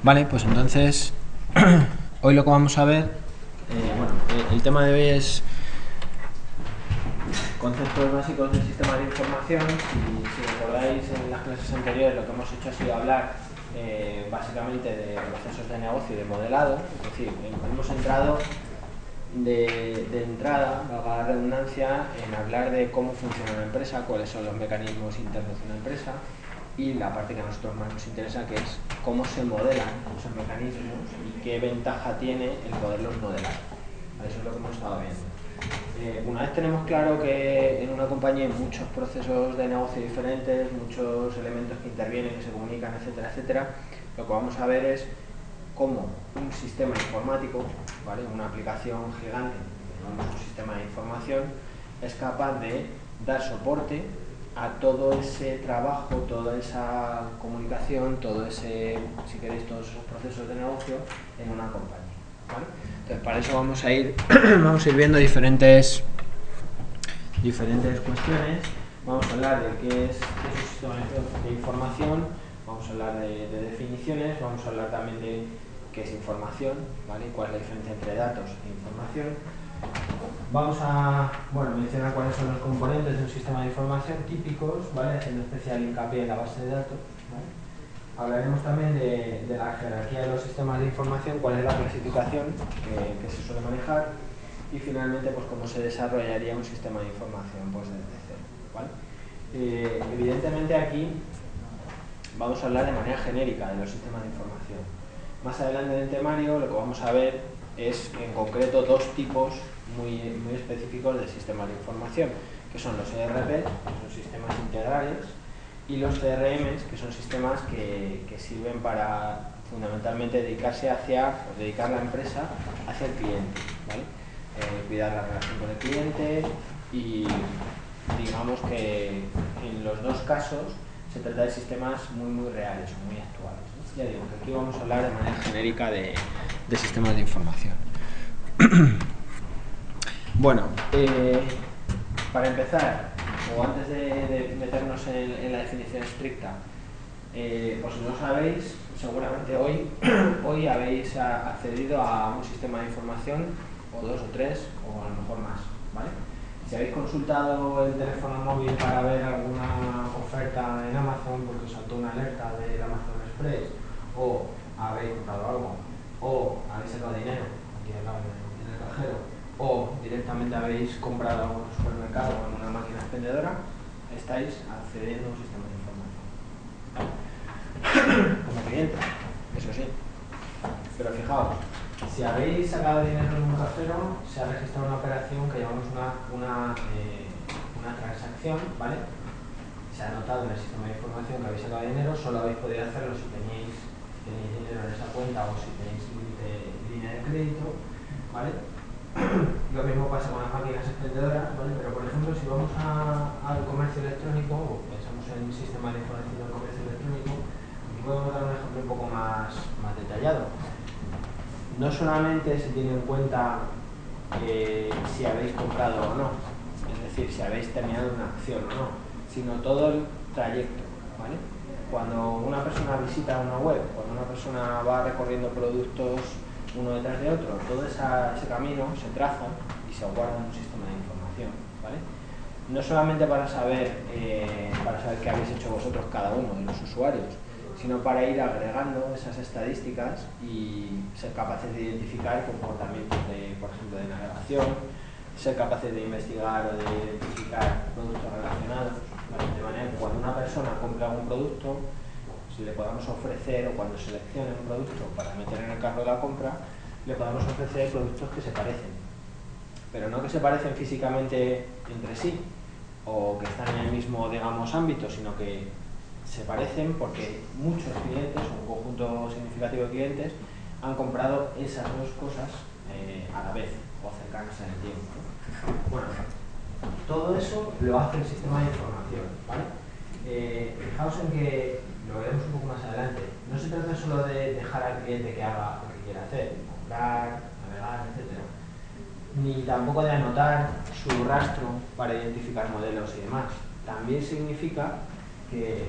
Vale, pues entonces hoy lo que vamos a ver, el tema de hoy es conceptos básicos del sistema de información. Y si recordáis, en las clases anteriores lo que hemos hecho ha sido hablar básicamente de procesos de negocio y de modelado. Es decir, hemos entrado de entrada, valga la redundancia, en hablar de cómo funciona una empresa, cuáles son los mecanismos internos de una empresa, y la parte que a nosotros más nos interesa, que es cómo se modelan esos mecanismos y qué ventaja tiene el poderlos modelar. Eso es lo que hemos estado viendo. Una vez tenemos claro que en una compañía hay muchos procesos de negocio diferentes, muchos elementos que intervienen, que se comunican, etcétera, etcétera, lo que vamos a ver es cómo un sistema informático, ¿vale?, una aplicación gigante, un sistema de información, es capaz de dar soporte a todo ese trabajo, toda esa comunicación, todo ese, si queréis, todos esos procesos de negocio en una compañía, ¿vale? Entonces, para eso vamos a ir viendo diferentes cuestiones. Vamos a hablar de qué es un sistema de información, vamos a hablar de definiciones, vamos a hablar también de qué es información, ¿vale?, cuál es la diferencia entre datos e información. Vamos a mencionar cuáles son los componentes de un sistema de información típicos, ¿vale?, haciendo especial hincapié en la base de datos, ¿vale? Hablaremos también de la jerarquía de los sistemas de información, cuál es la clasificación que se suele manejar, y finalmente pues cómo se desarrollaría un sistema de información pues desde cero, ¿vale? Evidentemente aquí vamos a hablar de manera genérica de los sistemas de información. Más adelante en el temario lo que vamos a ver es en concreto dos tipos muy específicos de sistemas de información, que son los ERP, que son sistemas integrales, y los CRMs, que son sistemas que sirven para fundamentalmente dedicar la empresa hacia el cliente, ¿vale? Cuidar la relación con el cliente, y digamos que en los dos casos se trata de sistemas muy reales o muy actuales, ¿no? Ya digo que aquí vamos a hablar de manera genérica de sistemas de información. Para empezar, o antes de meternos en la definición estricta, pues si no sabéis, seguramente hoy habéis accedido a un sistema de información, o dos o tres, o a lo mejor más, ¿vale? Si habéis consultado el teléfono móvil para ver alguna oferta en Amazon porque os saltó una alerta del Amazon Express, o habéis comprado algo, o habéis sacado dinero aquí al lado en el cajero, o directamente habéis comprado algo en un supermercado o en una máquina expendedora, estáis accediendo a un sistema de información como cliente, eso sí. Pero fijaos, si habéis sacado dinero en un cajero, se ha registrado una operación que llamamos una transacción, ¿vale? Se ha anotado en el sistema de información que habéis sacado dinero. Solo habéis podido hacerlo si tenéis dinero en esa cuenta o si tenéis línea de crédito, ¿vale? Lo mismo pasa con las máquinas expendedoras, ¿vale? Pero por ejemplo, si vamos al comercio electrónico, o pensamos en un sistema de información del comercio electrónico, aquí podemos dar un ejemplo un poco más detallado. No solamente se tiene en cuenta si habéis comprado o no, es decir, si habéis terminado una acción o no, sino todo el trayecto, ¿vale? Cuando una persona visita una web, cuando una persona va recorriendo productos uno detrás de otro, todo ese camino se traza y se guarda en un sistema de información, ¿vale? No solamente para saber qué habéis hecho vosotros, cada uno de los usuarios, sino para ir agregando esas estadísticas y ser capaces de identificar comportamientos por ejemplo, de navegación, ser capaces de investigar o de identificar productos relacionados, ¿vale? De manera que cuando una persona compra un producto, si le podamos ofrecer, o cuando seleccione un producto para meter en el carro de la compra, le podamos ofrecer productos que se parecen, pero no que se parecen físicamente entre sí o que están en el mismo, digamos, ámbito, sino que se parecen porque muchos clientes, o un conjunto significativo de clientes, han comprado esas dos cosas a la vez o cercanas en el tiempo, ¿no? Bueno, todo eso lo hace el sistema de información, ¿vale? Fijaos en que lo veremos un poco más adelante. No se trata solo de dejar al cliente que haga lo que quiera hacer, comprar, navegar, etc. Ni tampoco de anotar su rastro para identificar modelos y demás. También significa que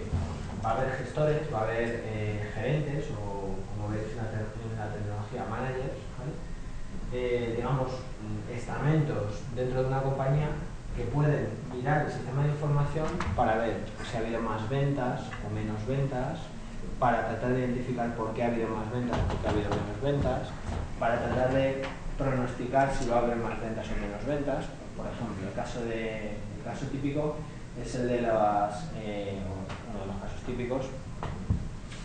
va a haber gestores, va a haber gerentes, o como veis en la tecnología, managers, ¿vale? Digamos, estamentos dentro de una compañía que pueden mirar el sistema de información para ver si ha habido más ventas o menos ventas, para tratar de identificar por qué ha habido más ventas o por qué ha habido menos ventas, para tratar de pronosticar si va a haber más ventas o menos ventas. Por ejemplo, el caso típico es el de uno de los casos típicos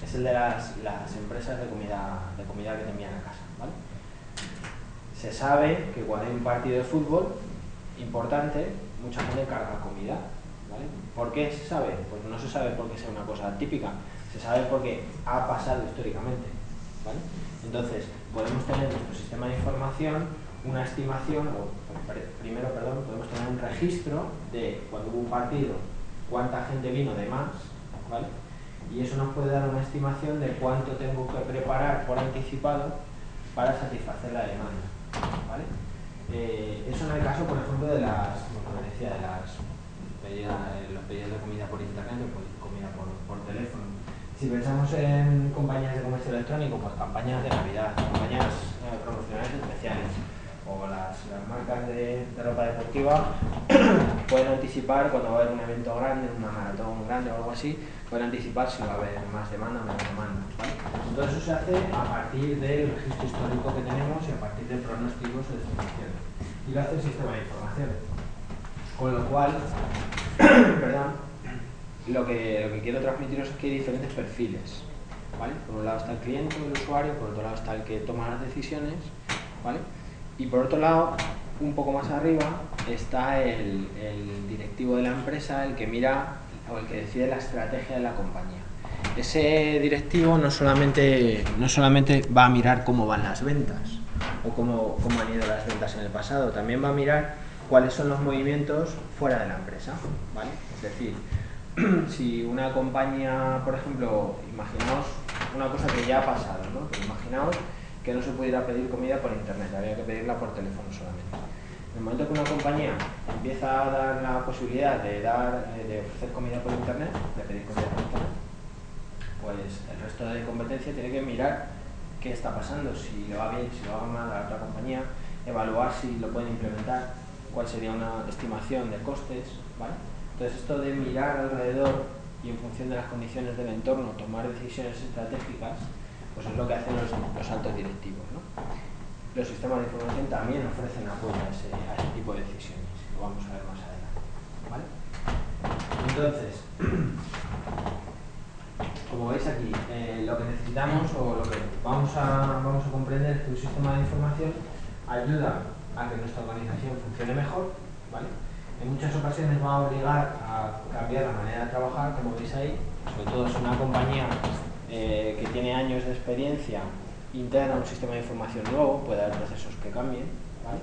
es el de las empresas de comida que te envían a casa, ¿vale? Se sabe que cuando hay un partido de fútbol importante, mucha gente carga comida, ¿vale? ¿Por qué se sabe? Pues no se sabe porque sea una cosa típica, se sabe porque ha pasado históricamente, ¿vale? Entonces, podemos tener en nuestro sistema de información una estimación, podemos tener un registro de cuando hubo un partido, cuánta gente vino de más, ¿vale? Y eso nos puede dar una estimación de cuánto tengo que preparar por anticipado para satisfacer la demanda, ¿vale? Eso en el caso, por ejemplo, de los pedidos de comida por internet o comida por teléfono. Si pensamos en compañías de comercio electrónico, pues campañas de Navidad, campañas promocionales especiales, o las marcas de ropa deportiva pueden anticipar cuando va a haber un evento grande, una maratón grande o algo así, pueden anticipar si va a haber más demanda o menos demanda, ¿vale? Todo eso se hace a partir del registro histórico que tenemos y a partir de pronósticos o de estimaciones. Y lo hace el sistema de información. Con lo cual, perdón, lo que quiero transmitiros es que hay diferentes perfiles, ¿vale? Por un lado está el cliente o el usuario, por otro lado está el que toma las decisiones, ¿vale? Y por otro lado, un poco más arriba, está el directivo de la empresa, el que mira o el que decide la estrategia de la compañía. Ese directivo no solamente va a mirar cómo van las ventas o cómo han ido las ventas en el pasado, también va a mirar cuáles son los movimientos fuera de la empresa, ¿vale? Es decir, si una compañía, por ejemplo, imaginaos una cosa que ya ha pasado, ¿no? Pero imaginaos que no se pudiera pedir comida por internet, había que pedirla por teléfono solamente. En el momento que una compañía empieza a dar la posibilidad de ofrecer comida por internet, de pedir comida por internet, pues el resto de competencia tiene que mirar qué está pasando, si le va bien, si le va mal a la otra compañía, evaluar si lo pueden implementar, cuál sería una estimación de costes, ¿vale? Entonces esto de mirar alrededor y en función de las condiciones del entorno tomar decisiones estratégicas, pues es lo que hacen los altos directivos, ¿no? Los sistemas de información también ofrecen apoyo a ese tipo de decisiones, lo vamos a ver más adelante, ¿vale? Entonces, como veis aquí, lo que necesitamos o lo que vamos a comprender es que un sistema de información ayuda a que nuestra organización funcione mejor, ¿vale? En muchas ocasiones va a obligar a cambiar la manera de trabajar, como veis ahí, sobre todo si una compañía que tiene años de experiencia integra un sistema de información nuevo, puede haber procesos que cambien, ¿vale?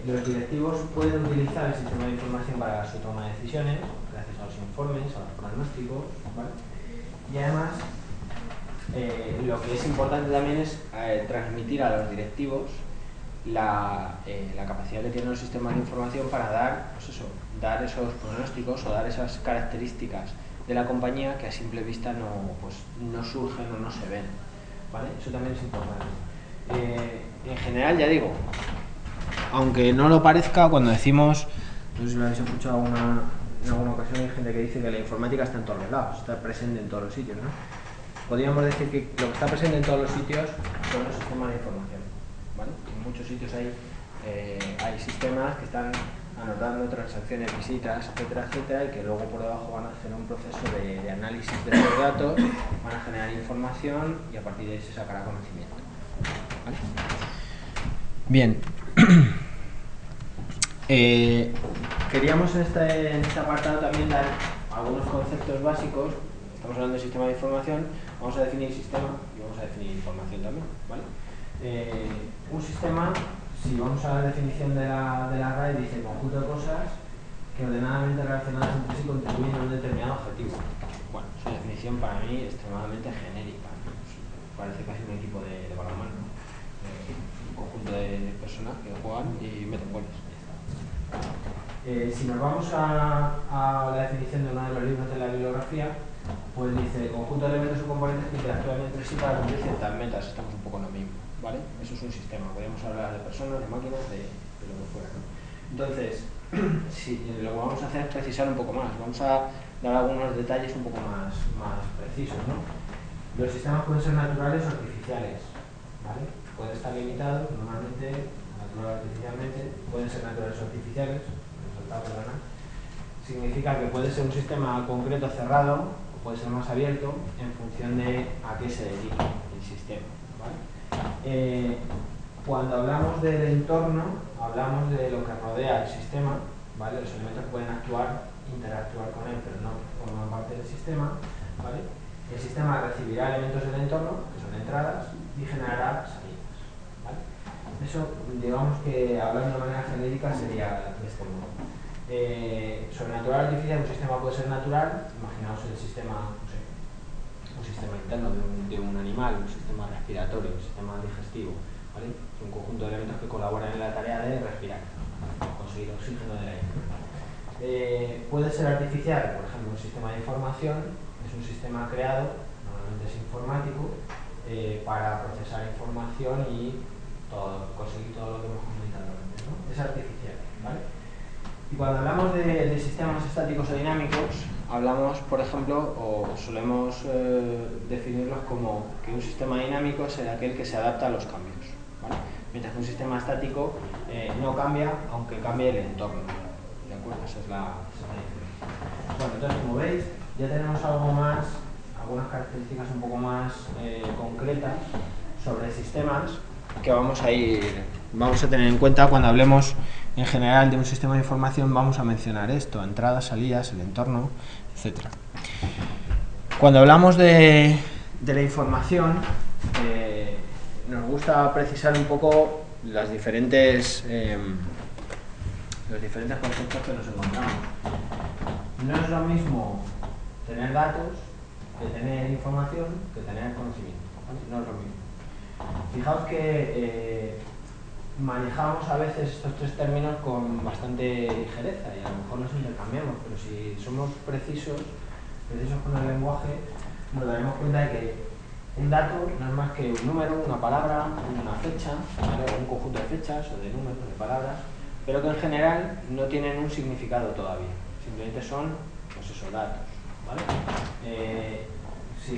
Los directivos pueden utilizar el sistema de información para su toma de decisiones, gracias a los informes, a los pronósticos, ¿vale? Y además, lo que es importante también es transmitir a los directivos la capacidad que tienen los sistemas de información para dar esos pronósticos o dar esas características de la compañía que a simple vista no surgen o no se ven, ¿vale? Eso también es importante. En general, ya digo, aunque no lo parezca, cuando decimos, no sé si lo habéis escuchado en alguna ocasión, hay gente que dice que la informática está en todos los lados, está presente en todos los sitios, ¿no? Podríamos decir que lo que está presente en todos los sitios son los sistemas de información, ¿vale? En muchos sitios hay sistemas que están anotando transacciones, visitas, etcétera, etcétera, y que luego por debajo van a hacer un proceso de análisis de esos datos, van a generar información y a partir de ahí se sacará conocimiento, ¿vale? Bien. Queríamos en este apartado también dar algunos conceptos básicos. Estamos hablando de sistema de información, vamos a definir sistema y vamos a definir información también, ¿vale? Un sistema, si vamos a la definición de la RAE, dice conjunto de cosas que ordenadamente relacionadas entre sí contribuyen a un determinado objetivo. Bueno, es una definición para mí extremadamente genérica, ¿no? Parece casi un equipo de balonmano, ¿no? Un conjunto de personas que juegan y meten goles. Si nos vamos a la definición de uno de los libros de la bibliografía, Pues dice, conjunto de elementos o componentes que interactúan entre sí para cumplir ciertas metas. Estamos un poco en lo mismo, ¿vale? Eso es un sistema. Podríamos hablar de personas, de máquinas, de lo que fuera, ¿no? Entonces, sí, lo que vamos a hacer es precisar un poco más. Vamos a dar algunos detalles un poco más precisos, ¿no? Los sistemas pueden ser naturales o artificiales, ¿vale? Pueden estar limitados, normalmente, natural o artificialmente, pueden ser naturales o artificiales, significa que puede ser un sistema concreto cerrado o puede ser más abierto en función de a qué se dedique el sistema, ¿vale? Cuando hablamos del entorno, hablamos de lo que rodea el sistema, ¿vale? Los elementos pueden interactuar con él, pero no forman parte del sistema, ¿vale? El sistema recibirá elementos del entorno, que son entradas, y generará salidas, ¿vale? Eso, digamos que hablando de manera genérica, sería de este modo. Sobrenatural artificial, un sistema puede ser natural, imaginaos el sistema, no sé, un sistema interno de un animal, un sistema respiratorio, un sistema digestivo, ¿vale? Un conjunto de elementos que colaboran en la tarea de respirar, conseguir oxígeno del aire. Puede ser artificial, por ejemplo, un sistema de información, es un sistema creado, normalmente es informático, para procesar información y conseguir todo lo que hemos comentado antes, ¿no? Es artificial, ¿vale? Y cuando hablamos de sistemas estáticos o dinámicos, hablamos, por ejemplo, o solemos definirlos como que un sistema dinámico es aquel que se adapta a los cambios, ¿vale? Mientras que un sistema estático no cambia, aunque cambie el entorno, ¿de acuerdo? Esa es la diferencia. Bueno, entonces, como veis, ya tenemos algo más, algunas características un poco más concretas sobre sistemas que vamos a tener en cuenta cuando hablemos en general de un sistema de información. Vamos a mencionar esto: entradas, salidas, el entorno, etc. Cuando hablamos de la información, nos gusta precisar un poco los diferentes conceptos que nos encontramos. No es lo mismo tener datos que tener información que tener conocimiento, ¿vale? No es lo mismo. Fijaos que manejamos a veces estos tres términos con bastante ligereza y a lo mejor los intercambiamos, pero si somos precisos con el lenguaje, nos daremos cuenta de que un dato no es más que un número, una palabra, una fecha, ¿vale? O un conjunto de fechas o de números, de palabras, pero que en general no tienen un significado todavía, simplemente son, pues esos datos, ¿vale? Si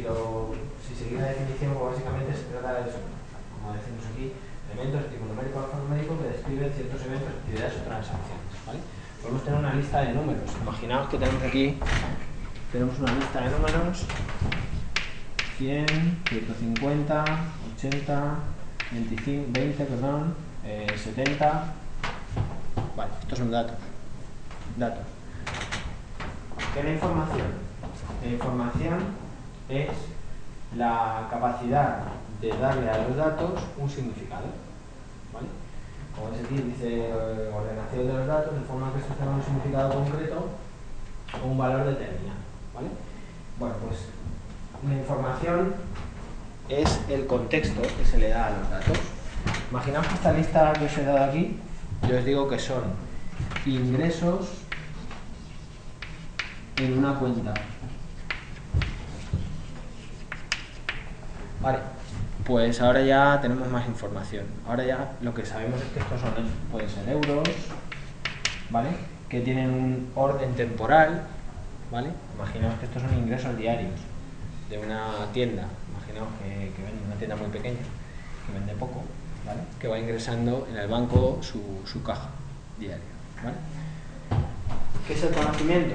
seguís la definición, pues básicamente se trata de eso, como decimos aquí, elementos de tipo numérico o alfanumérico que describen ciertos eventos, actividades o transacciones, ¿vale? Podemos tener una lista de números. Imaginaos que tenemos aquí una lista de números: 100, 150, 80, 25, 20, perdón, 70. Vale, estos son datos. ¿Qué es la información? La información es la capacidad de darle a los datos un significado, ¿vale? Como veis aquí dice ordenación de los datos de forma que estos tengan un significado concreto o un valor determinado, ¿vale? Bueno, pues la información es el contexto que se le da a los datos. Imaginaos que esta lista que os he dado aquí, yo os digo que son ingresos en una cuenta. Vale, pues ahora ya tenemos más información. Ahora ya lo que sabemos es que estos pueden ser euros, ¿vale? Que tienen un orden temporal, ¿vale? Imaginaos que estos son ingresos diarios de una tienda. Imaginaos que vende una tienda muy pequeña, que vende poco, ¿vale? Que va ingresando en el banco su caja diaria, ¿vale? ¿Qué es el conocimiento?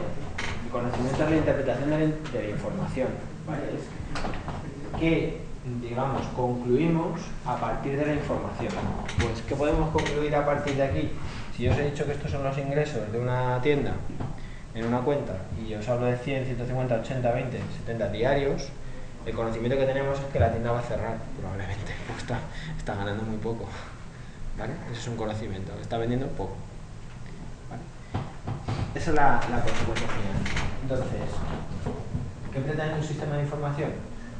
El conocimiento es la interpretación de la información, ¿vale? Es que, digamos, concluimos a partir de la información. Pues, ¿qué podemos concluir a partir de aquí? Si yo os he dicho que estos son los ingresos de una tienda en una cuenta y os hablo de 100, 150, 80, 20, 70 diarios, el conocimiento que tenemos es que la tienda va a cerrar, probablemente, porque está ganando muy poco, ¿vale? Ese es un conocimiento, está vendiendo poco, ¿vale? Esa es la consecuencia final. Entonces, ¿qué pretende un sistema de información?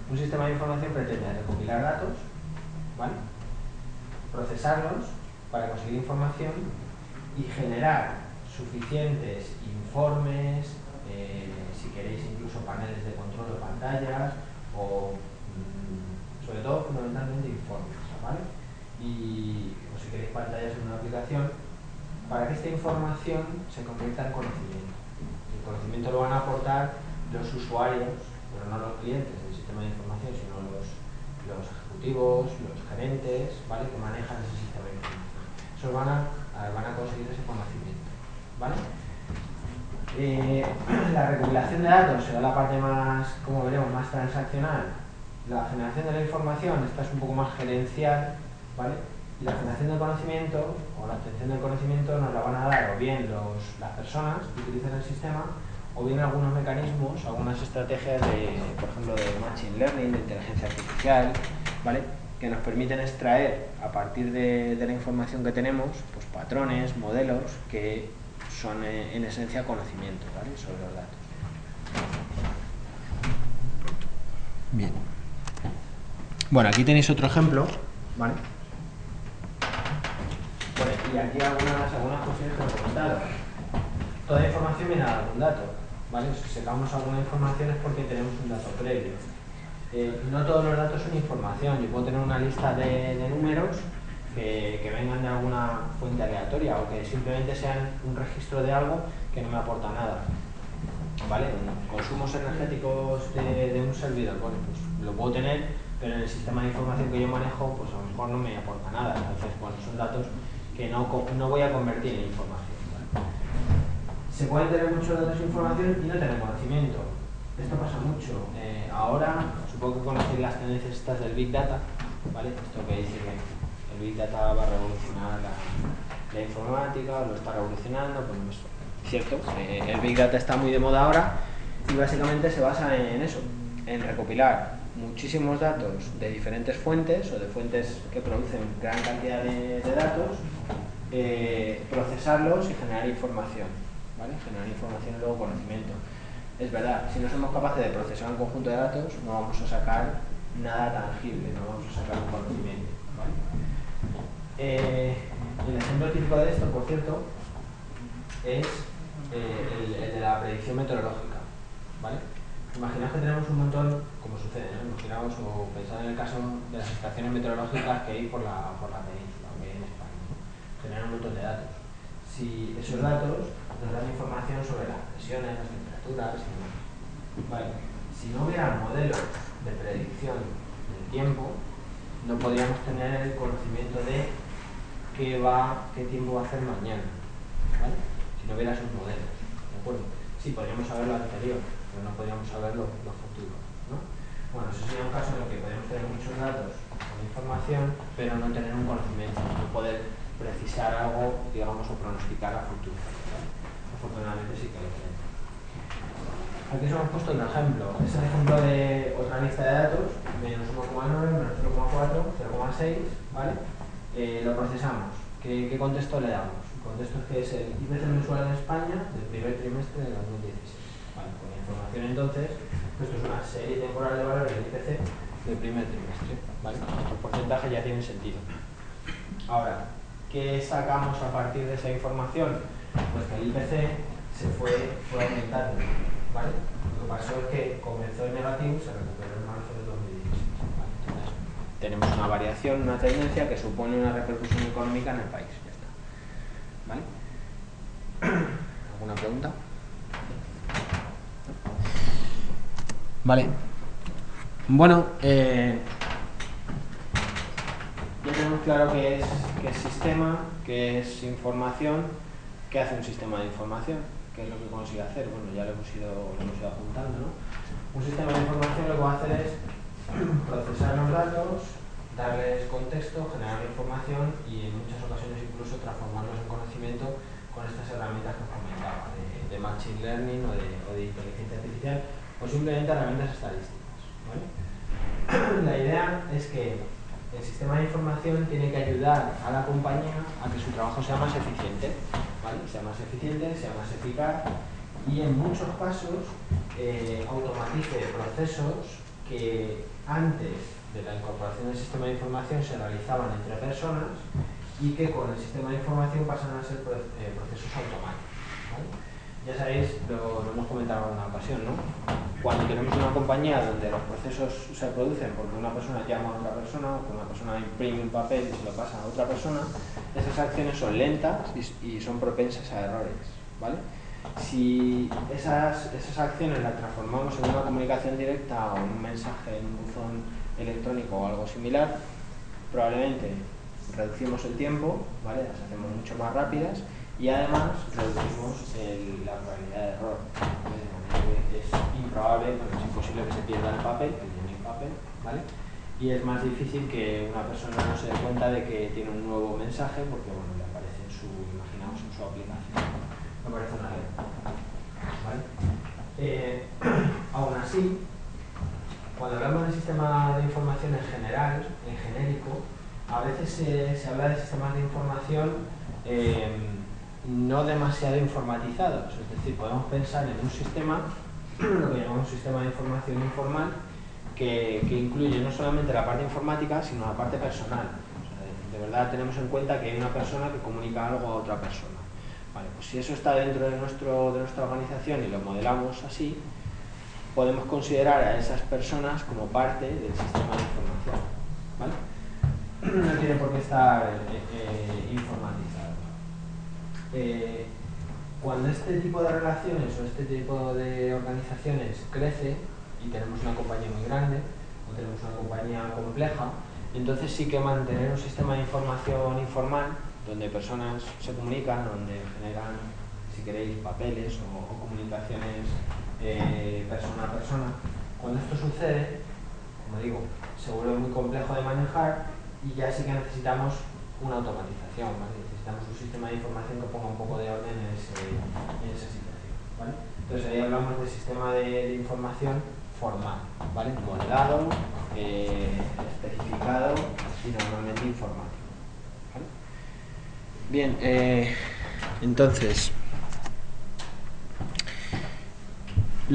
Un sistema de información pretende recopilar datos, ¿vale? Procesarlos para conseguir información y generar suficientes informes, si queréis incluso paneles de control de pantallas o sobre todo fundamentalmente informes, ¿vale? Y o si queréis pantallas en una aplicación, para que esta información se convierta en conocimiento. El conocimiento lo van a aportar los usuarios, pero no los clientes del sistema de información, sino los ejecutivos, los gerentes, ¿vale? Que manejan ese sistema de información. Esos van a conseguir ese conocimiento, ¿vale? La recopilación de datos será la parte más, como veremos, más transaccional. La generación de la información, esta es un poco más gerencial, ¿vale? Y la generación del conocimiento, o la obtención del conocimiento, nos la van a dar o bien las personas que utilizan el sistema, o bien algunos mecanismos, algunas estrategias de, por ejemplo, de machine learning, de inteligencia artificial, ¿vale? Que nos permiten extraer, a partir de la información que tenemos, pues patrones, modelos, que son en esencia conocimiento, ¿vale? Sobre los datos. Bien. Bueno, aquí tenéis otro ejemplo, ¿vale? Bueno, y aquí algunas cuestiones que os he comentado. Toda información viene a algún dato, ¿vale? Si sacamos alguna información es porque tenemos un dato previo. No todos los datos son información. Yo puedo tener una lista de números que vengan de alguna fuente aleatoria o que simplemente sean un registro de algo que no me aporta nada, ¿vale? Consumos energéticos de un servidor, bueno, pues lo puedo tener, pero en el sistema de información que yo manejo, pues a lo mejor no me aporta nada. Entonces, bueno, son datos que no voy a convertir en información, ¿vale? Se pueden tener muchos datos de información y no tener conocimiento. Esto pasa mucho. Ahora, supongo que conocéis las tendencias estas del Big Data, ¿vale? Esto que dice que el Big Data va a revolucionar la informática, lo está revolucionando, pues no es cierto. El Big Data está muy de moda ahora y básicamente se basa en eso, en recopilar muchísimos datos de diferentes fuentes o de fuentes que producen gran cantidad de datos, procesarlos y generar información, ¿vale? Generar información y luego conocimiento. Es verdad, si no somos capaces de procesar un conjunto de datos, no vamos a sacar nada tangible, no vamos a sacar un conocimiento, ¿vale? El ejemplo típico de esto, por cierto, es el de la predicción meteorológica, ¿vale? Imaginaos que tenemos un montón, como sucede, ¿no? Imaginaos o pensad en el caso de las estaciones meteorológicas que hay por la península, que hay en España. Generan un montón de datos. Si esos datos nos dan información sobre las presiones, las temperaturas y demás. Vale. Si no hubiera modelos de predicción del tiempo, no podríamos tener el conocimiento de qué tiempo va a hacer mañana, ¿vale? Si no hubiera esos modelos, ¿de acuerdo? Sí, podríamos saber lo anterior, pero no podríamos saber lo futuro, ¿no? Bueno, eso sería un caso en el que podríamos tener muchos datos con información, pero no tener un conocimiento, no poder precisar algo, digamos, o pronosticar a futuro, ¿vale? Afortunadamente sí que lo tenemos. Aquí os hemos puesto un ejemplo. Es el ejemplo de otra lista de datos, menos 1,9, menos 0,4, 0,6, ¿vale? Lo procesamos. ¿Qué contexto le damos? El contexto es que es el IPC mensual en España del primer trimestre de 2016. Vale, con la información entonces, esto es una serie temporal de valores del IPC del primer trimestre, ¿vale? Los porcentajes ya tienen sentido. Ahora, ¿qué sacamos a partir de esa información? Pues que el IPC se fue aumentando, ¿vale? Lo que pasó es que comenzó en negativo y se recuperó en marzo de 2016, ¿vale? Entonces, tenemos una variación, una tendencia que supone una repercusión económica en el país. Ya está, ¿vale? ¿Alguna pregunta? Vale. Bueno, ya tenemos claro qué es sistema, qué es información, qué hace un sistema de información, qué es lo que consigue hacer. Bueno, ya lo hemos ido apuntando, ¿no? Un sistema de información lo que va a hacer es procesar los datos, darles contexto, generar información y en muchas ocasiones incluso transformarlos en conocimiento con estas herramientas que os comentaba, de machine learning o de inteligencia artificial o simplemente herramientas estadísticas, ¿vale? La idea es que el sistema de información tiene que ayudar a la compañía a que su trabajo sea más eficiente, ¿vale? Sea más eficiente, sea más eficaz y en muchos casos automatice procesos que antes de la incorporación del sistema de información se realizaban entre personas y que con el sistema de información pasan a ser procesos automáticos, ¿vale? Ya sabéis, lo hemos comentado en una ocasión, ¿no? Cuando tenemos una compañía donde los procesos se producen porque una persona llama a otra persona, o que una persona imprime un papel y se lo pasa a otra persona, esas acciones son lentas y son propensas a errores, ¿vale? Si esas acciones las transformamos en una comunicación directa o en un mensaje en un buzón electrónico o algo similar, probablemente reducimos el tiempo, ¿vale? Las hacemos mucho más rápidas y además reducimos la probabilidad de error. De manera que es improbable, bueno, es imposible que se pierda el papel, que tiene el papel, ¿vale? Y es más difícil que una persona no se dé cuenta de que tiene un nuevo mensaje porque, bueno, le aparece en su, imaginamos, en su aplicación. Me parece una ley, ¿vale? Aún así, cuando hablamos de sistema de información en general, en genérico, a veces se habla de sistemas de información no demasiado informatizados, es decir, podemos pensar en un sistema, lo que llamamos sistema de información informal, que incluye no solamente la parte informática, sino la parte personal. O sea, de verdad tenemos en cuenta que hay una persona que comunica algo a otra persona. Vale, pues si eso está dentro de nuestra organización y lo modelamos así, podemos considerar a esas personas como parte del sistema de información, ¿vale? No tiene por qué estar informatizado. Cuando este tipo de relaciones o este tipo de organizaciones crece y tenemos una compañía muy grande o tenemos una compañía compleja, entonces sí que mantener un sistema de información informal donde personas se comunican, donde generan, si queréis, papeles o comunicaciones persona a persona, cuando esto sucede, como digo, se vuelve muy complejo de manejar y ya sí que necesitamos una automatización, ¿vale? Necesitamos un sistema de información que ponga un poco de orden en esa situación, ¿vale? Entonces ahí hablamos del sistema de información formal, ¿vale? Modelado, especificado y normalmente informático, ¿vale? Bien, entonces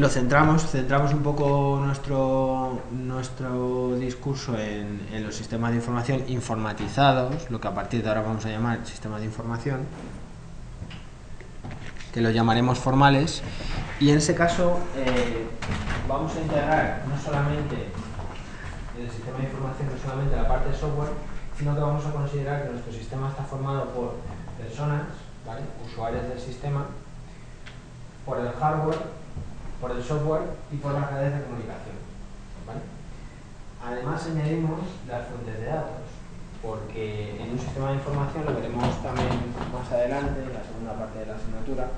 centramos un poco nuestro discurso en los sistemas de información informatizados, lo que a partir de ahora vamos a llamar sistemas de información, que lo llamaremos formales, y en ese caso vamos a integrar no solamente el sistema de información, no solamente la parte de software, sino que vamos a considerar que nuestro sistema está formado por personas, ¿vale? Usuarios del sistema, por el hardware, por el software y por las redes de comunicación, ¿vale? Además añadimos las fuentes de datos, porque en un sistema de información, lo veremos también más adelante, en la segunda parte de la asignatura,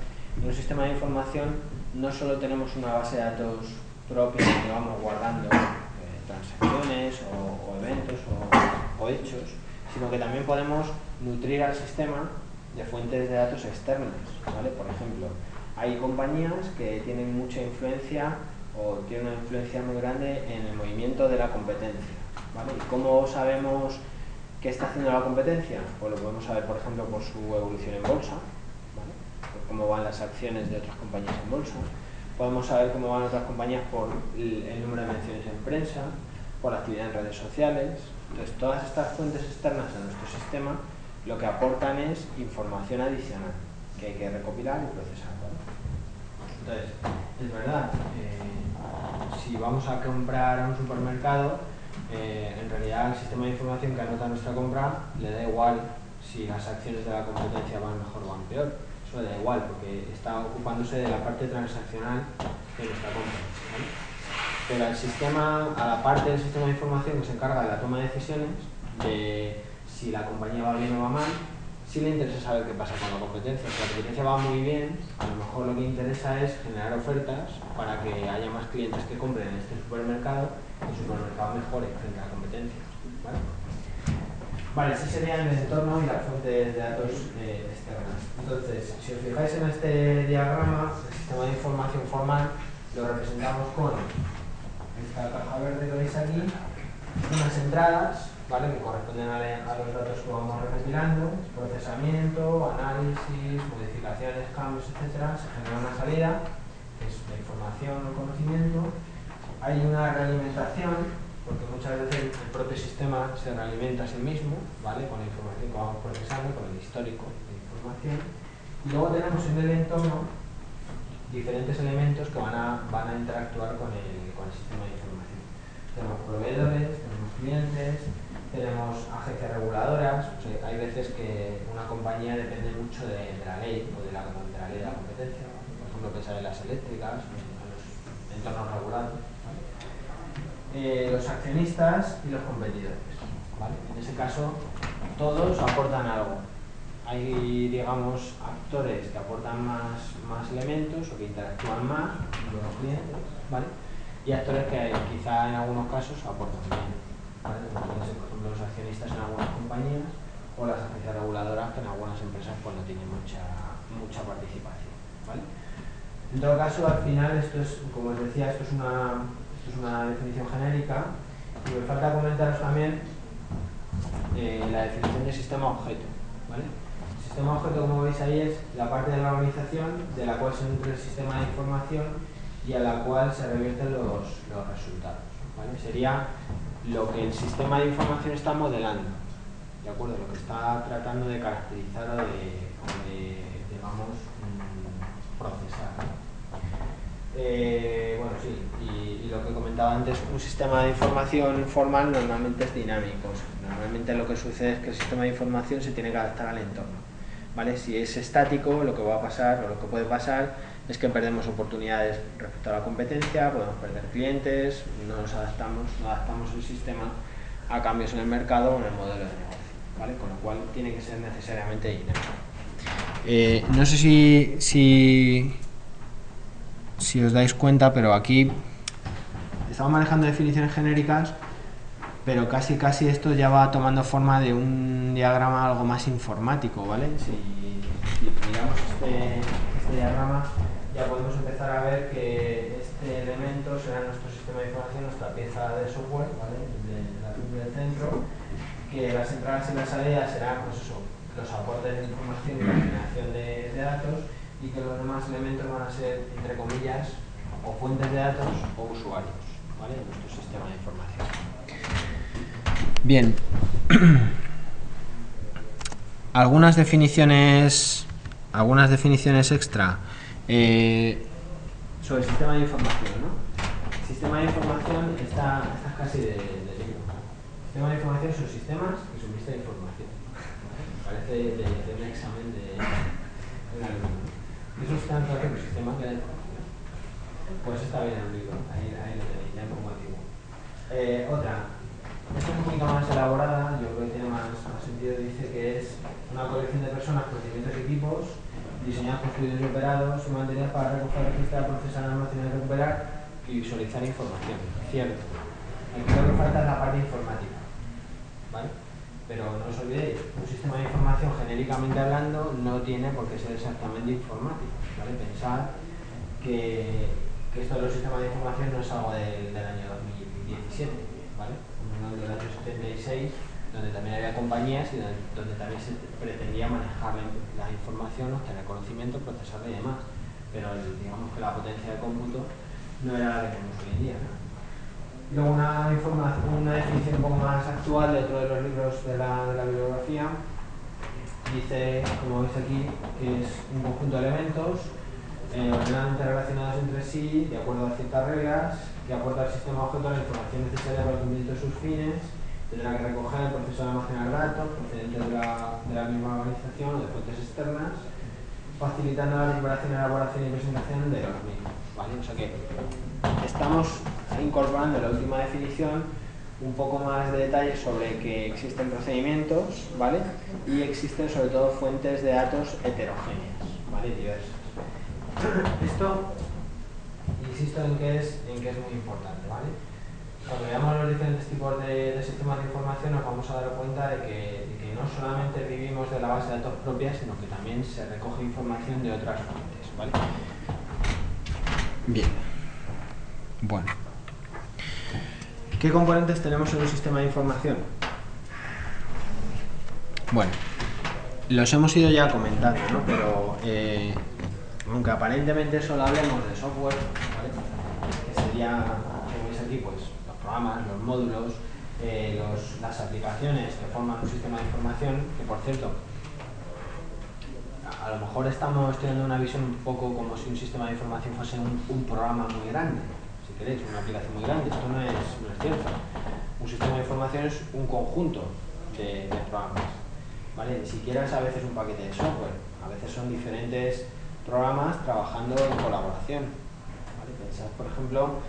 en un sistema de información no solo tenemos una base de datos propia donde vamos guardando transacciones o eventos o hechos, sino que también podemos nutrir al sistema de fuentes de datos externas, ¿vale? Por ejemplo, hay compañías que tienen mucha influencia o tienen una influencia muy grande en el movimiento de la competencia, ¿vale? ¿Y cómo sabemos qué está haciendo la competencia? Pues lo podemos saber, por ejemplo, por su evolución en bolsa, ¿vale? Por cómo van las acciones de otras compañías en bolsa. Podemos saber cómo van otras compañías por el número de menciones en prensa, por la actividad en redes sociales. Entonces, todas estas fuentes externas a nuestro sistema lo que aportan es información adicional que hay que recopilar y procesar, ¿vale? Entonces, es verdad, si vamos a comprar a un supermercado, en realidad el sistema de información que anota nuestra compra le da igual si las acciones de la competencia van mejor o van peor. Eso le da igual porque está ocupándose de la parte transaccional de nuestra compra, ¿vale? Pero al sistema, a la parte del sistema de información que se encarga de la toma de decisiones, de si la compañía va bien o va mal, sí le interesa saber qué pasa con la competencia. Si la competencia va muy bien, a lo mejor lo que interesa es generar ofertas para que haya más clientes que compren en este supermercado y el supermercado mejore frente a la competencia, ¿vale? Vale, ese sería el entorno y las fuentes de datos externas. Entonces, si os fijáis en este diagrama, el sistema de información formal lo representamos con esta caja verde que veis aquí, unas entradas, ¿vale? Que corresponden a los datos que vamos recopilando, procesamiento, análisis, modificaciones, cambios, etc. Se genera una salida, que es la información o el conocimiento. Hay una realimentación, porque muchas veces el propio sistema se realimenta a sí mismo, ¿vale? Con la información que vamos procesando, con el histórico de información. Y luego tenemos en el entorno diferentes elementos que van a interactuar con el sistema de información. Tenemos proveedores, tenemos clientes, tenemos agencias reguladoras. O sea, hay veces que una compañía depende mucho de la ley o de la ley de la competencia, ¿no? Por ejemplo, pensar en las eléctricas, en los entornos regulados, ¿vale? Los accionistas y los competidores, ¿vale? En ese caso, todos aportan algo. Hay, digamos, actores que aportan más elementos o que interactúan más con los clientes, ¿vale? Y actores que quizá en algunos casos aportan menos, ¿vale? Entonces, por ejemplo, los accionistas en algunas compañías o las agencias reguladoras que en algunas empresas pues no tienen mucha participación, ¿vale? En todo caso, al final, esto es, como os decía, esto es una definición genérica, y me falta comentaros también la definición de sistema objeto, ¿vale? El sistema objeto, como veis ahí, es la parte de la organización de la cual se nutre el sistema de información y a la cual se revierten los resultados, ¿vale? Sería lo que el sistema de información está modelando, ¿de acuerdo? Lo que está tratando de caracterizar o de digamos, procesar. Bueno, sí, y lo que comentaba antes, un sistema de información formal normalmente es dinámico. Normalmente lo que sucede es que el sistema de información se tiene que adaptar al entorno, ¿vale? Si es estático, lo que va a pasar o lo que puede pasar es que perdemos oportunidades respecto a la competencia, podemos perder clientes, no adaptamos el sistema a cambios en el mercado o en el modelo de negocio, ¿vale? Con lo cual tiene que ser necesariamente dinámico. No sé si os dais cuenta, pero aquí estamos manejando definiciones genéricas, pero casi esto ya va tomando forma de un diagrama algo más informático, ¿vale? Si miramos este diagrama, ya podemos empezar a ver que este elemento será nuestro sistema de información, nuestra pieza de software, ¿vale? Del centro, que las entradas y las salidas serán, pues eso, los aportes de información y la generación de datos, y que los demás elementos van a ser, entre comillas, o fuentes de datos o usuarios, ¿vale? En nuestro sistema de información. Bien. Algunas definiciones extra sobre el sistema de información, ¿no? El sistema de información está casi de libro. El sistema de información son sistemas que suministran información, ¿vale? Parece de un examen de un alumno. ¿Qué sustancia hace un sistema que da información? Pues está bien en el libro, ahí lo tenéis, ya como antiguo. Otra, esta es un poquito más elaborada, yo creo que tiene más sentido, dice que es una colección de personas, procedimientos y equipos diseñados, construidos y operados y mantenidos para recoger, registrar, procesar, almacenar, recuperar y visualizar información. Cierto. Aquí lo que falta es la parte informática, ¿vale? Pero no os olvidéis, un sistema de información genéricamente hablando no tiene por qué ser exactamente informático, ¿vale? Pensad que esto de los sistemas de información no es algo del año 2017, ¿vale? Uno del año 76, donde también había compañías y donde también se pretendía manejar la información, obtener conocimiento, procesarla y demás, pero digamos que la potencia de cómputo no era la que tenemos hoy en día, ¿no? Luego una definición un poco más actual de otro de los libros de la bibliografía dice, como veis aquí, que es un conjunto de elementos ordenadamente relacionados entre sí de acuerdo a ciertas reglas, que aporta al sistema objeto la información necesaria para el cumplimiento de sus fines, tendrá que recoger el proceso de almacenar datos procedentes de la misma organización o de fuentes externas, facilitando la recuperación, elaboración y presentación de los mismos, ¿vale? O sea que estamos incorporando en la última definición un poco más de detalles sobre que existen procedimientos, ¿vale? Y existen sobre todo fuentes de datos heterogéneas, ¿vale? Diversas. Esto, insisto en que es muy importante, ¿vale? Cuando veamos los diferentes tipos de sistemas de información nos vamos a dar cuenta de que no solamente vivimos de la base de datos propia, sino que también se recoge información de otras fuentes, ¿vale? Bien. Bueno. ¿Qué componentes tenemos en un sistema de información? Bueno, los hemos ido ya comentando, ¿no? Pero aunque aparentemente solo hablemos de software, ¿vale? Que sería, como veis aquí, pues los programas, los módulos, las aplicaciones que forman un sistema de información, que por cierto, a lo mejor estamos teniendo una visión un poco como si un sistema de información fuese un programa muy grande, si queréis, una aplicación muy grande. Esto no es cierto. Un sistema de información es un conjunto de programas, ¿vale? Ni siquiera es a veces un paquete de software, a veces son diferentes programas trabajando en colaboración, ¿vale? Pensad, por ejemplo,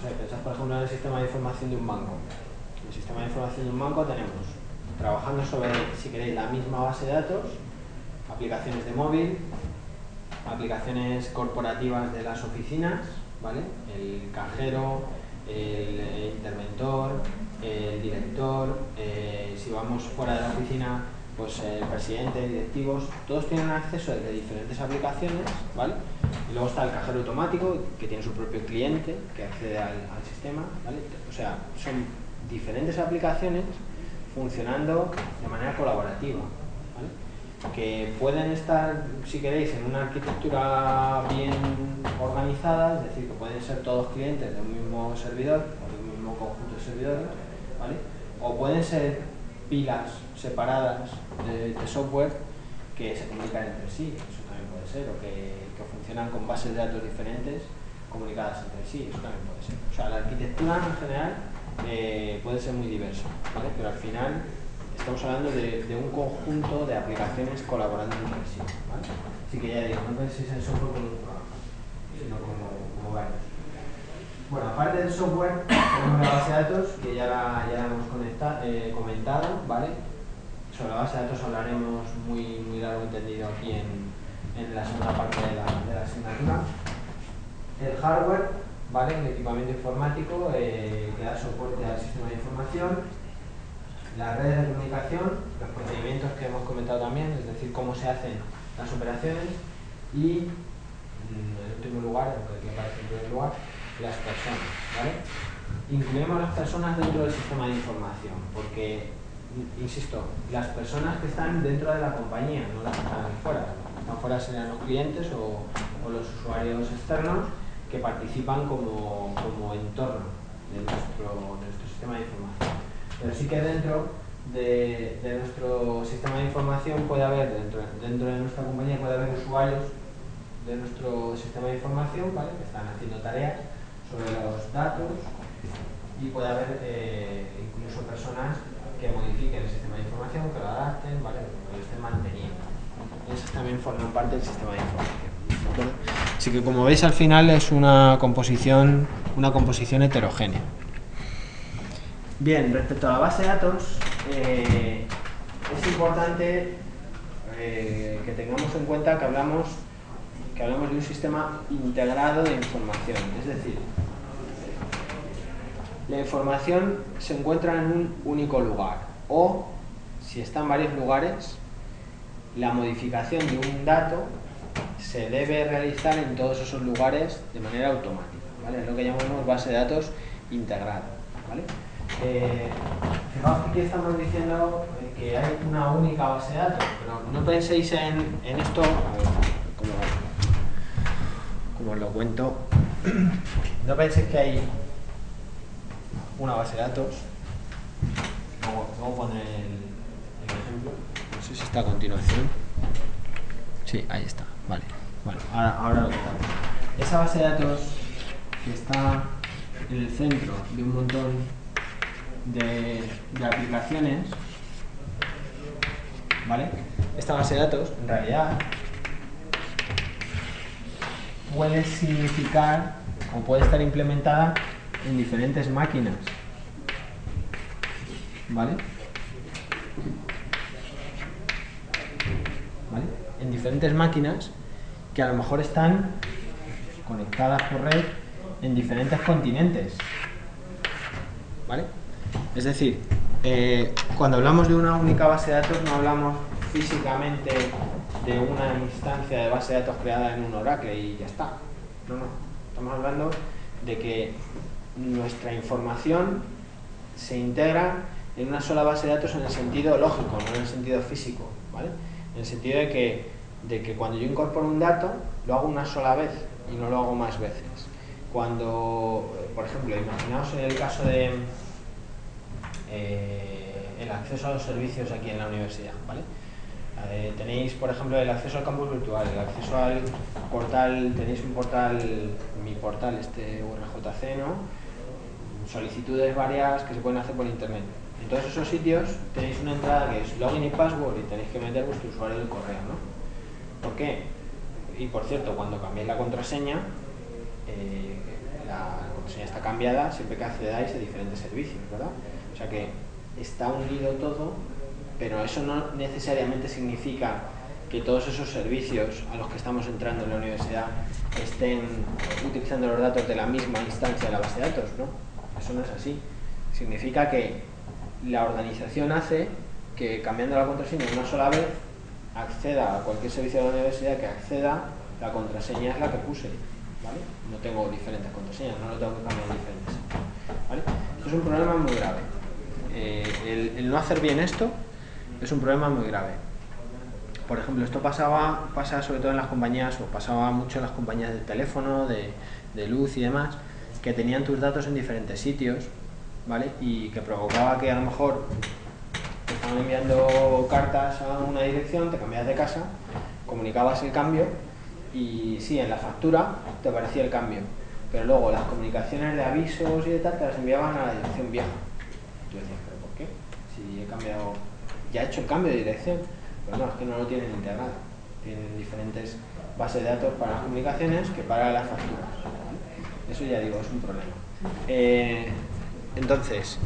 en el sistema de información de un banco. En el sistema de información de un banco tenemos, trabajando sobre, si queréis, la misma base de datos, aplicaciones de móvil, aplicaciones corporativas de las oficinas, ¿vale? El cajero, el interventor, el director, si vamos fuera de la oficina, pues el presidente, directivos, todos tienen acceso de diferentes aplicaciones, ¿vale? Y luego está el cajero automático, que tiene su propio cliente, que accede al sistema, ¿vale? O sea, son diferentes aplicaciones funcionando de manera colaborativa, ¿vale? Que pueden estar, si queréis, en una arquitectura bien organizada, es decir, que pueden ser todos clientes de un mismo servidor o de un mismo conjunto de servidores, ¿vale? O pueden ser pilas separadas de software que se comunican entre sí, eso también puede ser, o que funcionan con bases de datos diferentes comunicadas entre sí, eso también puede ser. O sea, la arquitectura en general puede ser muy diversa, ¿vale? Pero al final estamos hablando de un conjunto de aplicaciones colaborando entre sí, ¿vale? Así que ya digo, no penséis en software como un programa, sino como varios. Bueno, aparte del software, tenemos la base de datos, que ya la hemos comentado, ¿vale? Sobre la base de datos hablaremos muy largo entendido aquí en la segunda parte de la asignatura. El hardware, ¿vale? El equipamiento informático que da soporte al sistema de información. Las redes de comunicación, los procedimientos que hemos comentado también, es decir, cómo se hacen las operaciones. Y, en último lugar, aunque aquí aparece en primer lugar, las personas, ¿vale? Incluimos las personas dentro del sistema de información, porque, insisto, las personas que están dentro de la compañía, no las que están fuera. Están fuera serían los clientes o los usuarios externos que participan como entorno de nuestro sistema de información. Pero sí que dentro de nuestro sistema de información puede haber, dentro de nuestra compañía puede haber usuarios de nuestro sistema de información, ¿vale? Que están haciendo tareas sobre los datos, y puede haber incluso personas que modifiquen el sistema de información, que lo adapten, ¿vale? Que lo estén manteniendo. Esas también forman parte del sistema de información, ¿de acuerdo? Así que, como veis, al final es una composición heterogénea. Bien, respecto a la base de datos, es importante que tengamos en cuenta que hablamos de un sistema integrado de información, es decir, la información se encuentra en un único lugar, o si está en varios lugares, la modificación de un dato se debe realizar en todos esos lugares de manera automática, ¿vale? Es lo que llamamos base de datos integrada, ¿vale? Fijaos que aquí estamos diciendo que hay una única base de datos, pero no penséis en esto, a ver, como os lo cuento, no penséis que hay una base de datos. Luego pondré el ejemplo, no sé si está a continuación. Sí, ahí está, vale. Bueno, ahora lo quitamos. Esa base de datos que está en el centro de un montón de aplicaciones, ¿vale? Esta base de datos, en realidad, puede significar o puede estar implementada en diferentes máquinas, ¿vale? ¿Vale? En diferentes máquinas que a lo mejor están conectadas por red en diferentes continentes, ¿vale? Es decir, cuando hablamos de una única base de datos no hablamos físicamente de una instancia de base de datos creada en un Oracle y ya está. No. Estamos hablando de que nuestra información se integra en una sola base de datos en el sentido lógico, no en el sentido físico, ¿vale? En el sentido de que cuando yo incorporo un dato, lo hago una sola vez y no lo hago más veces. Cuando, por ejemplo, imaginaos en el caso de el acceso a los servicios aquí en la universidad, ¿vale? Tenéis, por ejemplo, el acceso al campus virtual, el acceso al portal, tenéis un portal, mi portal, URJC, ¿no? Solicitudes varias que se pueden hacer por internet. En todos esos sitios tenéis una entrada que es login y password y tenéis que meter vuestro usuario del correo, ¿no? ¿Por qué? Y por cierto, cuando cambiéis la contraseña está cambiada siempre que accedáis a diferentes servicios, ¿verdad? O sea que está unido todo, pero eso no necesariamente significa que todos esos servicios a los que estamos entrando en la universidad estén utilizando los datos de la misma instancia de la base de datos, ¿no? Eso no es así. Significa que la organización hace que cambiando la contraseña una sola vez acceda a cualquier servicio de la universidad que acceda, la contraseña es la que puse, ¿vale? No tengo diferentes contraseñas, no lo tengo que cambiar diferentes, ¿vale? Esto es un problema muy grave. El no hacer bien esto es un problema muy grave. Por ejemplo, esto pasa sobre todo en las compañías, o pasaba mucho en las compañías de teléfono, de luz y demás, que tenían tus datos en diferentes sitios, ¿vale? Y que provocaba que a lo mejor te estaban enviando cartas a una dirección, te cambiabas de casa, comunicabas el cambio y sí, en la factura te aparecía el cambio, pero luego las comunicaciones de avisos y de tal te las enviaban a la dirección vieja. Tú decías, ¿pero por qué? Si he cambiado, ya he hecho el cambio de dirección, pero no, es que no lo tienen integrado. Tienen diferentes bases de datos para las comunicaciones que para las facturas, ¿vale? Eso ya digo, es un problema. Entonces,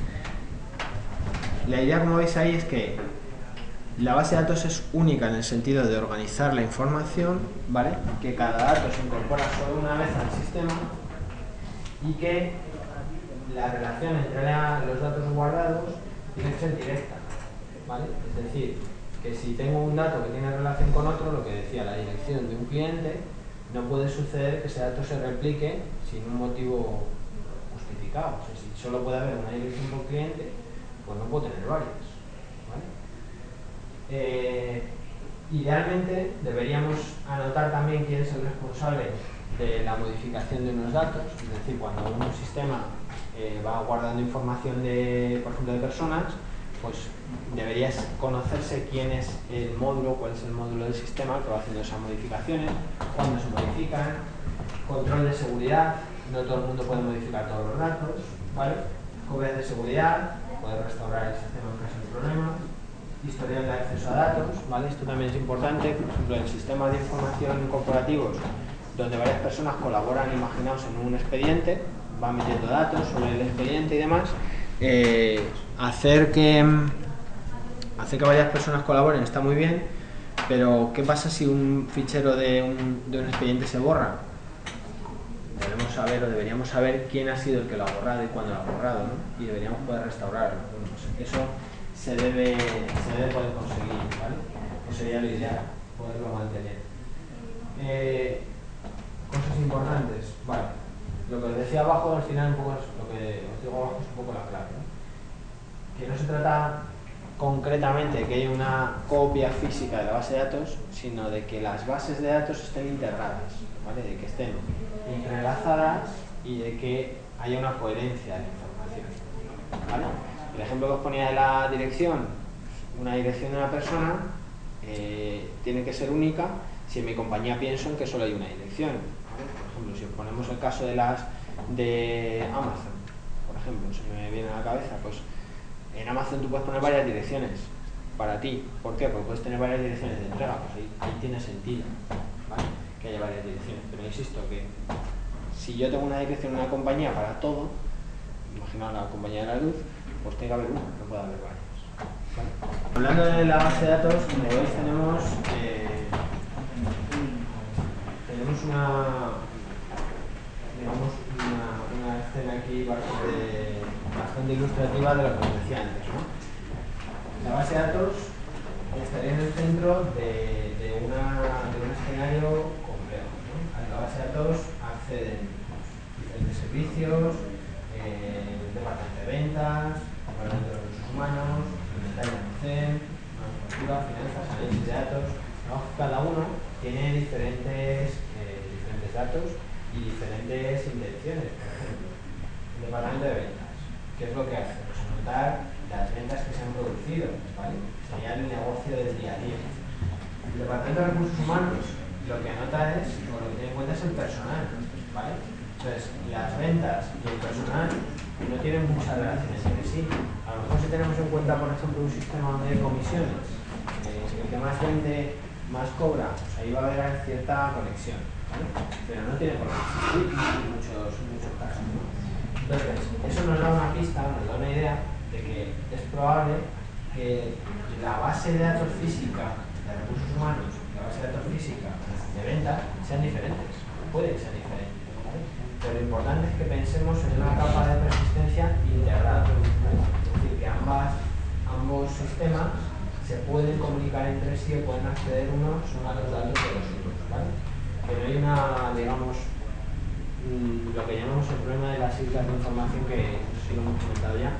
la idea, como veis ahí, es que la base de datos es única en el sentido de organizar la información, ¿vale? Que cada dato se incorpora solo una vez al sistema y que la relación entre los datos guardados tiene que ser directa, ¿vale? Es decir, que si tengo un dato que tiene relación con otro, lo que decía, la dirección de un cliente, no puede suceder que ese dato se replique sin un motivo justificado. O sea, si solo puede haber una dirección por cliente, pues no puedo tener varias, ¿vale? Idealmente deberíamos anotar también quién es el responsable de la modificación de unos datos, es decir, cuando un sistema va guardando información por ejemplo, de personas, pues deberías conocerse quién es el módulo, cuál es el módulo del sistema que va haciendo esas modificaciones, cuándo se modifican, control de seguridad, no todo el mundo puede modificar todos los datos, ¿vale? Copias de seguridad, poder restaurar el sistema en caso de problemas, historial de acceso a datos, ¿vale? Esto también es importante, por ejemplo, en sistemas de información corporativos, donde varias personas colaboran, imaginaos, en un expediente, van metiendo datos sobre el expediente y demás, hacer que varias personas colaboren está muy bien, pero ¿qué pasa si un fichero de un expediente se borra? Debemos saber, o deberíamos saber quién ha sido el que lo ha borrado y cuándo lo ha borrado, ¿no? Y deberíamos poder restaurarlo. Bueno, pues eso se debe poder conseguir, ¿vale? Eso sería lo ideal, poderlo mantener. Cosas importantes, vale. Lo que os decía abajo, al final, un poco es lo que os digo abajo, es un poco la clave, ¿no? Que no se trata concretamente de que haya una copia física de la base de datos, sino de que las bases de datos estén integradas, ¿vale? De que estén entrelazadas y de que haya una coherencia de la información, ¿vale? El ejemplo que os ponía de la dirección, una dirección de una persona tiene que ser única si en mi compañía pienso en que solo hay una dirección, ¿vale? Por ejemplo, si os ponemos el caso de Amazon, por ejemplo, se me viene a la cabeza, pues en Amazon tú puedes poner varias direcciones para ti. ¿Por qué? Porque puedes tener varias direcciones de entrega, pues ahí tiene sentido, ¿vale? Que haya varias direcciones, pero insisto que si yo tengo una dirección en una compañía para todo, imaginaos la compañía de la luz, pues tiene que haber una, no puede haber varias, ¿vale? Hablando de la base de datos, como veis tenemos una escena aquí bastante ilustrativa de lo que os decía antes, ¿no? La base de datos estaría en el centro de un escenario complejo, ¿no? A la base de datos acceden diferentes servicios, departamento de ventas, departamento de recursos humanos, inventario de almacén, manufactura, finanzas, análisis de datos. Cada uno tiene diferentes datos y diferentes intenciones. Por ejemplo, el departamento de ventas, ¿qué es lo que hace? Pues anotar las ventas que se han producido, ¿vale? Sería el negocio del día a día. El Departamento de Recursos Humanos lo que anota es, o lo que tiene en cuenta es el personal, ¿vale? Entonces, las ventas y el personal no tienen mucha relación entre sí. A lo mejor si tenemos en cuenta, por ejemplo, un sistema de comisiones, el que más vende, más cobra, pues ahí va a haber cierta conexión, ¿vale? Pero no tiene por qué existir en muchos casos, ¿no? Entonces, eso nos da una pista, nos da una idea de que es probable que la base de datos física de recursos humanos y la base de datos física de ventas sean diferentes, pueden ser diferentes, ¿vale? Pero lo importante es que pensemos en una capa de persistencia integrada, ¿vale? Es decir, que ambos sistemas se pueden comunicar entre sí o pueden acceder unos a los datos de los otros, ¿vale? Que no hay una, digamos, lo que llamamos el problema de las islas de información, que no sé si lo hemos comentado ya.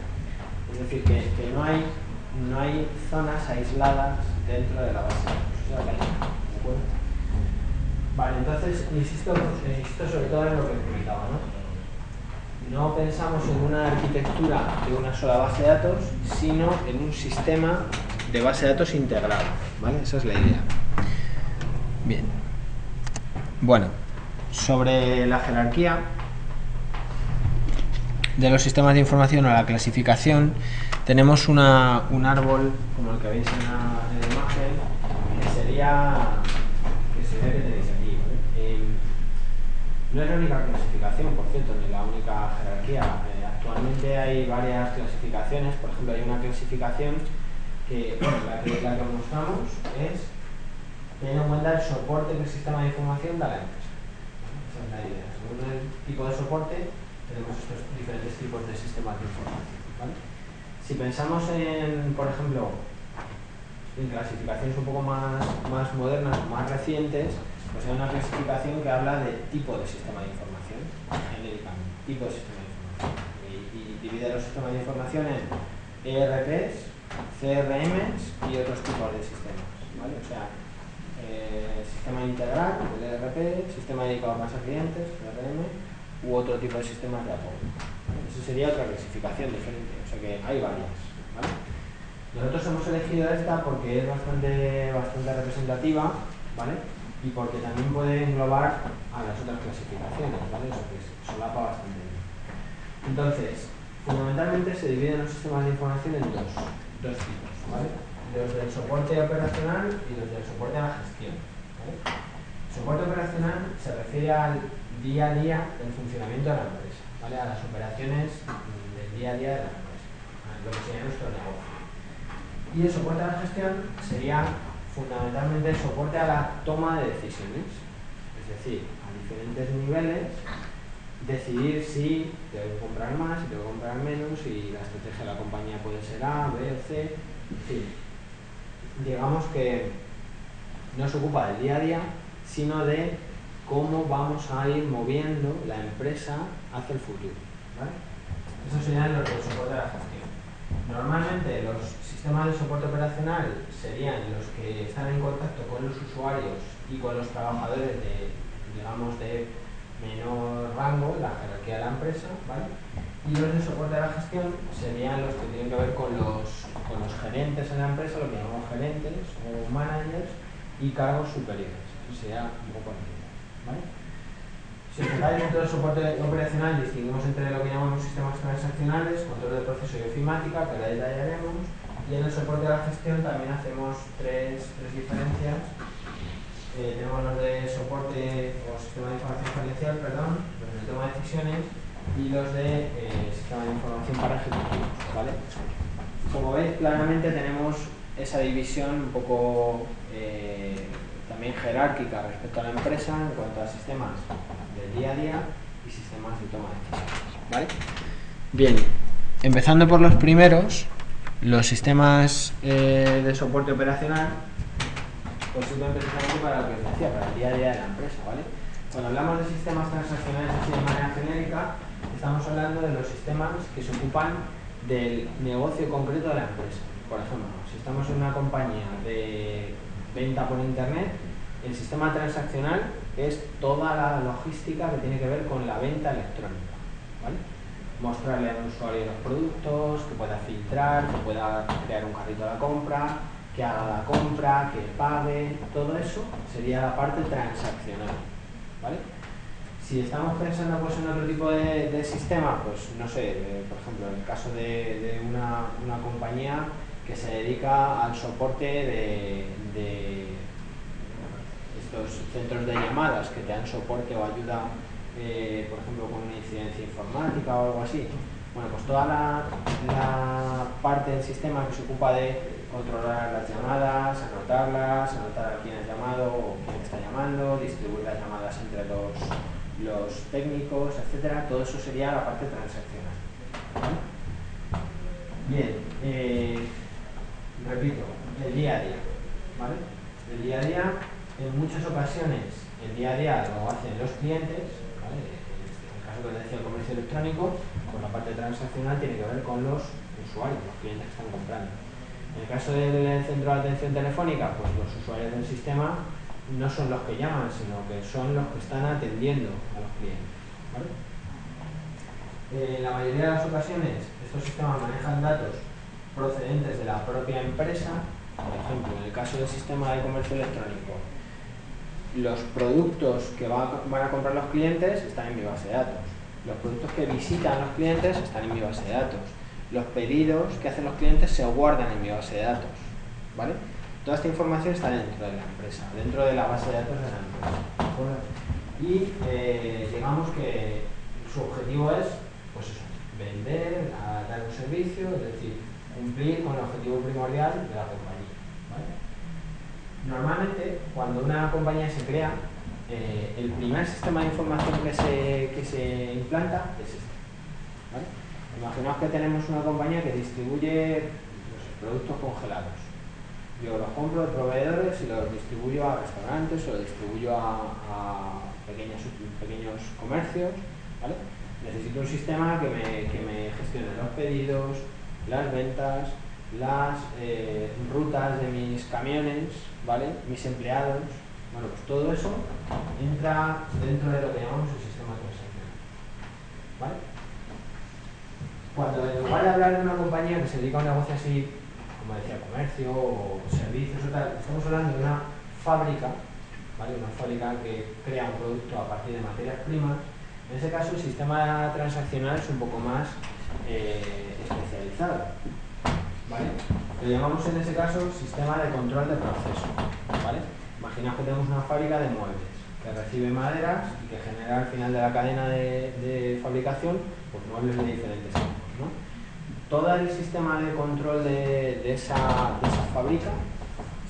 Es decir, que no hay zonas aisladas dentro de la base de datos. ¿De acuerdo? Vale, entonces insisto sobre todo en lo que explicaba, ¿no? No pensamos en una arquitectura de una sola base de datos, sino en un sistema de base de datos integrado, ¿vale? Esa es la idea. Bien. Bueno, sobre la jerarquía de los sistemas de información o la clasificación, tenemos un árbol como el que veis en la imagen, que sería que tenéis aquí, ¿vale? No es la única clasificación, por cierto, ni la única jerarquía. Actualmente hay varias clasificaciones. Por ejemplo, hay una clasificación que, bueno, la que mostramos es teniendo en cuenta el soporte que el sistema de información da a la empresa. Esa es la idea. Según el tipo de soporte, tenemos estos diferentes tipos de sistemas de información, ¿vale? Si pensamos en, por ejemplo, en clasificaciones un poco más modernas, más recientes, pues hay una clasificación que habla de tipo de sistema de información, genéricamente, tipo de sistema de información. Y divide los sistemas de información en ERPs, CRMs y otros tipos de sistemas, ¿vale? O sea, sistema integral, el ERP, sistema dedicado a base a clientes, CRM, u otro tipo de sistemas de apoyo. Eso sería otra clasificación diferente, o sea que hay varias, ¿vale? Nosotros hemos elegido esta porque es bastante representativa, ¿vale? Y porque también puede englobar a las otras clasificaciones, ¿vale? O sea que solapa bastante bien. Entonces, fundamentalmente se dividen los sistemas de información en dos tipos, ¿vale? Los del soporte operacional y los del soporte a la gestión, ¿vale? El soporte operacional se refiere al día a día del funcionamiento de la empresa, ¿vale? A las operaciones del día a día de la empresa, a lo que sería nuestro negocio. Y el soporte a la gestión sería fundamentalmente el soporte a la toma de decisiones, es decir, a diferentes niveles, decidir si tengo que comprar más, si tengo que comprar menos, si la estrategia de la compañía puede ser A, B o C, en fin. Digamos que no se ocupa del día a día, sino de cómo vamos a ir moviendo la empresa hacia el futuro, ¿vale? Eso serían los del soporte a la gestión. Normalmente los sistemas de soporte operacional serían los que están en contacto con los usuarios y con los trabajadores de, digamos, de menor rango, la jerarquía de la empresa, ¿vale? Y los de soporte a la gestión serían los que tienen que ver con los gerentes en la empresa, lo que llamamos gerentes o managers y cargos superiores. Eso sería un poco la idea, ¿vale? Si os fijáis, dentro del soporte operacional distinguimos entre lo que llamamos sistemas transaccionales, control de proceso y ofimática, que ahora detallaremos, y en el soporte de la gestión también hacemos tres diferencias. Tenemos los de soporte o sistema de información gerencial, perdón, los de toma de decisiones y los de sistema de información para ejecutivos, ¿vale? Como veis, claramente tenemos esa división un poco también jerárquica respecto a la empresa en cuanto a sistemas del día a día y sistemas de toma de decisiones, ¿vale? Bien, empezando por los primeros, los sistemas de soporte operacional, pues sirven precisamente para lo que os decía, para el día a día de la empresa, ¿vale? Cuando hablamos de sistemas transaccionales así de manera genérica, estamos hablando de los sistemas que se ocupan del negocio concreto de la empresa. Por ejemplo, si estamos en una compañía de venta por internet, el sistema transaccional es toda la logística que tiene que ver con la venta electrónica, ¿vale? Mostrarle al usuario los productos, que pueda filtrar, que pueda crear un carrito de la compra, que haga la compra, que pague, todo eso sería la parte transaccional, ¿vale? Si estamos pensando pues, en otro tipo de sistema, pues no sé, por ejemplo, en el caso de una compañía que se dedica al soporte de estos centros de llamadas que te dan soporte o ayuda, por ejemplo, con una incidencia informática o algo así. Bueno, pues toda la parte del sistema que se ocupa de controlar las llamadas, anotarlas, anotar a quién ha llamado o quién está llamando, distribuir las llamadas entre los técnicos, etcétera, todo eso sería la parte transaccional. ¿Vale? Bien, repito, el día a día, ¿vale? El día a día, en muchas ocasiones, el día a día lo hacen los clientes, ¿vale? En el caso que les decía el comercio electrónico, pues la parte transaccional tiene que ver con los usuarios, los clientes que están comprando. En el caso del centro de atención telefónica, pues los usuarios del sistema no son los que llaman, sino que son los que están atendiendo a los clientes, ¿vale? En la mayoría de las ocasiones, estos sistemas manejan datos procedentes de la propia empresa. Por ejemplo, en el caso del sistema de comercio electrónico, los productos que van a comprar los clientes están en mi base de datos. Los productos que visitan los clientes están en mi base de datos. Los pedidos que hacen los clientes se guardan en mi base de datos, ¿vale? Toda esta información está dentro de la empresa, dentro de la base de datos de la empresa. Y digamos que su objetivo es, pues eso, vender, dar un servicio, es decir, cumplir con el objetivo primordial de la compañía, ¿vale? Normalmente, cuando una compañía se crea, el primer sistema de información que se implanta es este, ¿vale? Imaginaos que tenemos una compañía que distribuye productos congelados. Yo los compro de proveedores y los distribuyo a restaurantes o los distribuyo a pequeños comercios, ¿vale? Necesito un sistema que me gestione los pedidos, las ventas, las rutas de mis camiones, ¿vale? Mis empleados. Bueno, pues todo eso entra dentro de lo que llamamos el sistema transaccional, ¿vale? Cuando en lugar de hablar de una compañía que se dedica a un negocio así, como decía, comercio o servicios o tal, estamos hablando de una fábrica, ¿vale? Una fábrica que crea un producto a partir de materias primas. En ese caso el sistema transaccional es un poco más especializado, ¿vale? Lo llamamos en ese caso sistema de control de proceso, ¿vale? Imaginaos que tenemos una fábrica de muebles que recibe maderas y que genera al final de la cadena de fabricación pues muebles de diferentes tipos, ¿no? Todo el sistema de control de esa fábrica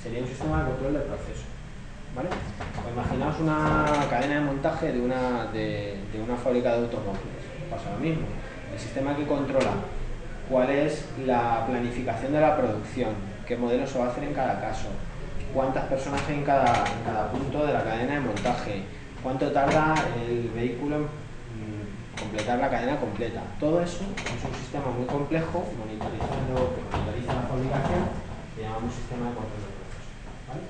sería un sistema de control de proceso, ¿vale? Pues imaginaos una cadena de montaje de una fábrica de automóviles. Pasa lo mismo. El sistema que controla cuál es la planificación de la producción, qué modelo se va a hacer en cada caso, cuántas personas hay en cada punto de la cadena de montaje, cuánto tarda el vehículo en completar la cadena completa. Todo eso es un sistema muy complejo que monitoriza la fabricación, que llamamos sistema de control de proceso, ¿vale?